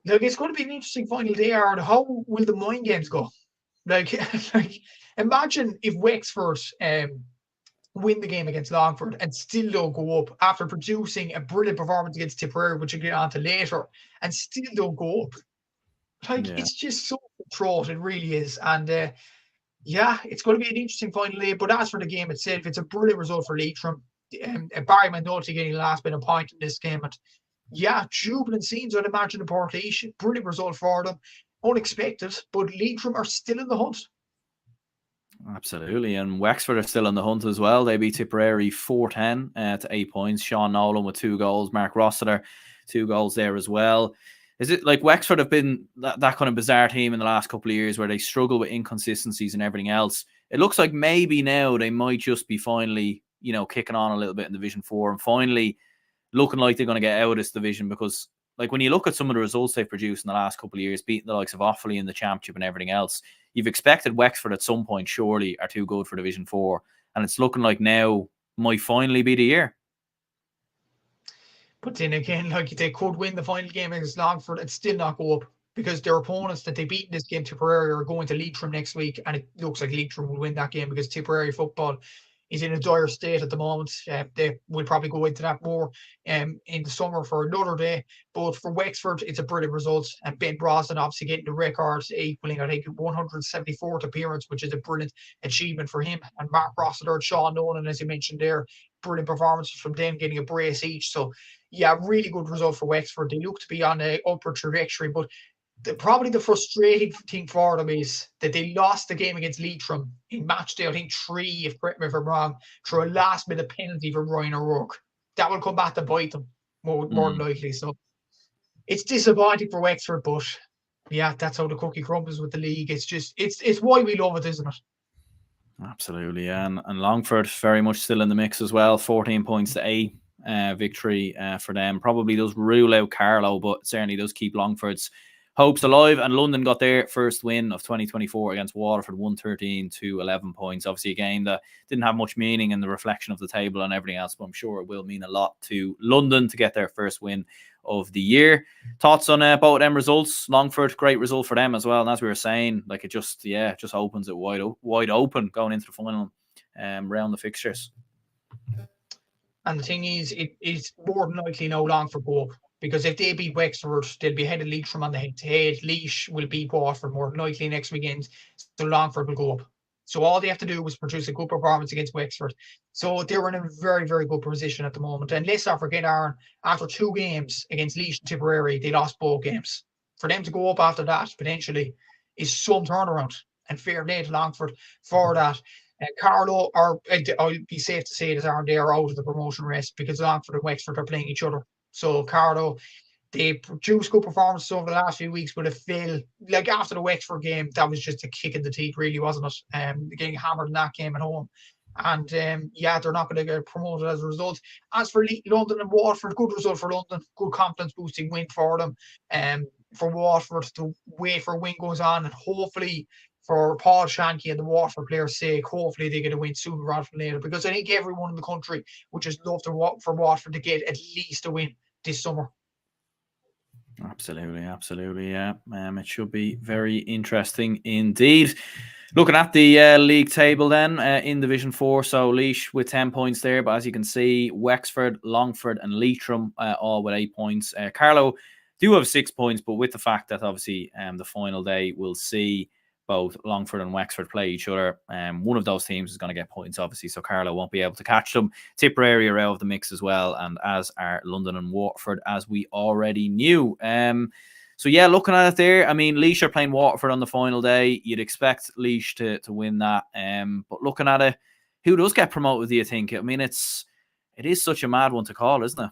Speaker 2: like, it's going to be an interesting final day, Aaron. How will the mind games go? Like imagine if Wexford win the game against Longford and still don't go up after producing a brilliant performance against Tipperary, which we'll get on to later, and still don't go up. Like, it's just so fraught, it really is. And it's going to be an interesting final day. But as for the game itself, it's a brilliant result for Leitrim. Barry Mandotti getting the last bit of point in this game. And jubilant scenes, I'd imagine, in Portlaoise. Brilliant result for them. Unexpected, but Leitrim are still in the hunt.
Speaker 1: Absolutely, and Wexford are still in the hunt as well. They beat Tipperary 4-10 to 8 points. Sean Nolan with 2 goals. Mark Rossiter, 2 goals there as well. Is it like Wexford have been that kind of bizarre team in the last couple of years where they struggle with inconsistencies and everything else? it looks like maybe now they might just be finally, kicking on a little bit in Division 4 and finally looking like they're going to get out of this division, because like when you look at some of the results they've produced in the last couple of years, beating the likes of Offaly in the Championship and everything else, you've expected Wexford at some point surely are too good for Division 4. And it's looking like now might finally be the year.
Speaker 2: But then again, like they could win the final game against Longford and still not go up, because their opponents that they beat in this game, Tipperary, are going to Leitrim next week, and it looks like Leitrim will win that game because Tipperary football is in a dire state at the moment. They will probably go into that more in the summer for another day. But for Wexford, it's a brilliant result. And Ben Brosnan obviously getting the record, equaling, I think, 174th appearance, which is a brilliant achievement for him. And Mark Rossiter, Sean Nolan, as you mentioned there, brilliant performances from them, getting a brace each. So, yeah, really good result for Wexford. They look to be on an upward trajectory, but probably the frustrating thing for them is that they lost the game against Leitrim in match day, I think 3, if correct me if I'm wrong, through a last minute penalty from Ryan O'Rourke. That will come back to bite them more than likely. So it's disappointing for Wexford, but yeah, that's how the cookie crumbles with the league. It's just it's why we love it, isn't it?
Speaker 1: Absolutely, yeah. And Longford very much still in the mix as well. 14 points to 8 victory for them. Probably does rule out Carlow, but certainly does keep Longford's hopes alive. And London got their first win of 2024 against Waterford, 113 to 11 points. Obviously a game that didn't have much meaning in the reflection of the table and everything else, but I'm sure it will mean a lot to London to get their first win of the year. Thoughts on both them results? Longford, great result for them as well. And as we were saying, like it just opens it wide open going into the final round of fixtures.
Speaker 2: And the thing is, it is more than likely no Longford go up, because if they beat Wexford, they'll be ahead of Leitrim on the head-to-head. Laois will beat Waterford more than likely next weekend, so Longford will go up. So all they have to do was produce a good performance against Wexford. So they're in a very, very good position at the moment. And let's not forget, Aaron, after 2 games against Laois and Tipperary, they lost both games. For them to go up after that, potentially, is some turnaround. And fair play to Longford for that. Carlow, I'll be safe to say that they are out of the promotion race, because Longford and Wexford are playing each other. So Carlow, they produced good performances over the last few weeks, but it failed. Like after the Wexford game, that was just a kick in the teeth, really, wasn't it? Getting hammered in that game at home. And they're not going to get promoted as a result. As for London and Waterford, good result for London, good confidence boosting win for them. For Waterford to wait for a win goes on, and hopefully for Paul Shanky and the Waterford players' sake, hopefully they get a win sooner rather than later, because I think everyone in the country would just love for Waterford to get at least a win this summer.
Speaker 1: Absolutely, yeah. It should be very interesting indeed. Looking at the league table then, in Division 4, so Laois with 10 points there, but as you can see, Wexford, Longford and Leitrim all with 8 points. Carlow do have 6 points, but with the fact that obviously the final day will see both Longford and Wexford play each other, one of those teams is going to get points, obviously, so Carlow won't be able to catch them. Tipperary are out of the mix as well, and as are London and Waterford, as we already knew. So yeah, looking at it there, I mean, Laois are playing Waterford on the final day. You'd expect Laois to win that. But looking at it, who does get promoted, do you think? I mean, it is such a mad one to call, isn't it?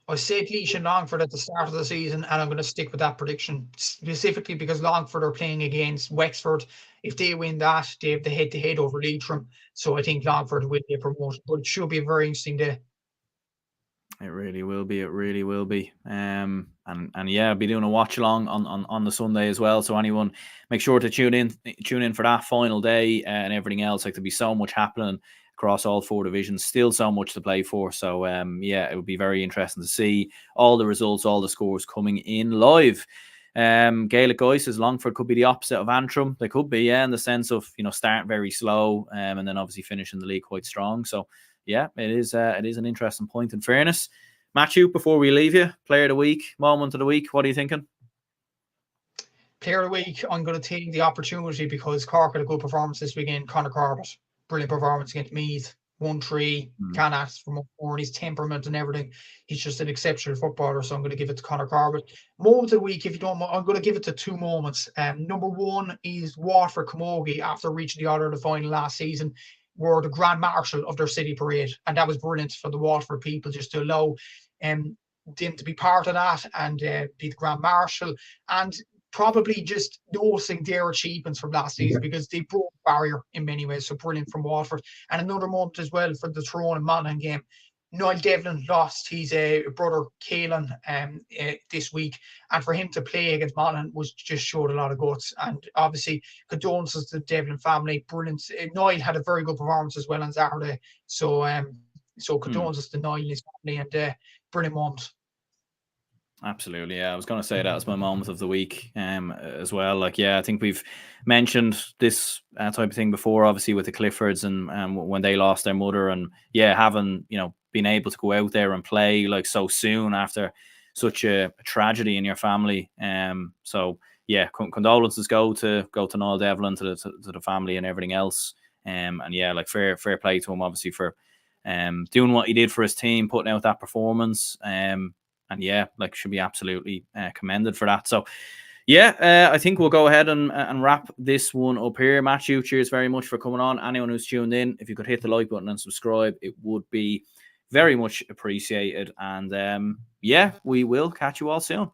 Speaker 2: I said Laois and Longford at the start of the season, and I'm going to stick with that prediction, specifically because Longford are playing against Wexford. If they win that, they have the head-to-head over Leitrim. So I think Longford will get promoted, but it should be a very interesting day.
Speaker 1: It really will be. It really will be. And yeah, I'll be doing a watch along on the Sunday as well. So anyone, make sure to tune in for that final day and everything else. Like, there'll be so much happening across all 4 divisions. Still so much to play for. So yeah, it would be very interesting to see all the results, all the scores coming in live. Gaelic Guys says Longford could be the opposite of Antrim. They could be, yeah, in the sense of, starting very slow and then obviously finishing the league quite strong. So yeah, it is an interesting point in fairness. Matthew, before we leave you, player of the week, moment of the week, what are you thinking?
Speaker 2: Player of the week, I'm going to take the opportunity because Cork had a good performance this weekend. Conor Corbett, brilliant performance against Meath. 1-3, can't ask for more, and his temperament and everything. He's just an exceptional footballer, so I'm going to give it to Conor Corbett. Moment of the week, if you don't mind, I'm going to give it to 2 moments. Number 1 is Waterford Camogie, after reaching the All-Ireland final last season, were the Grand Marshal of their city parade, and that was brilliant for the Waterford people, just to allow them to be part of that and be the Grand Marshal, and probably just noticing their achievements from last season because they broke barrier in many ways. So brilliant from Waterford. And another month as well for the Tyrone and Monaghan game. Niall Devlin lost his brother Cavan this week, and for him to play against Monaghan was just showed a lot of guts. And obviously, condolences to the Devlin family. Brilliant. Niall had a very good performance as well on Saturday. So condolences to Niall and his family, and brilliant moment.
Speaker 1: Absolutely, yeah. I was going to say that was my moment of the week, as well. Like, yeah, I think we've mentioned this type of thing before, obviously with the Cliffords and when they lost their mother, and yeah, having been able to go out there and play like so soon after such a tragedy in your family. So yeah, condolences go to Niall Devlin, to the family and everything else. And yeah, like fair play to him, obviously, for doing what he did for his team, putting out that performance. And yeah, like, should be absolutely commended for that. So yeah, I think we'll go ahead and wrap this one up here. Matthew, cheers very much for coming on. Anyone who's tuned in, if you could hit the like button and subscribe, it would be very much appreciated. And yeah, we will catch you all soon.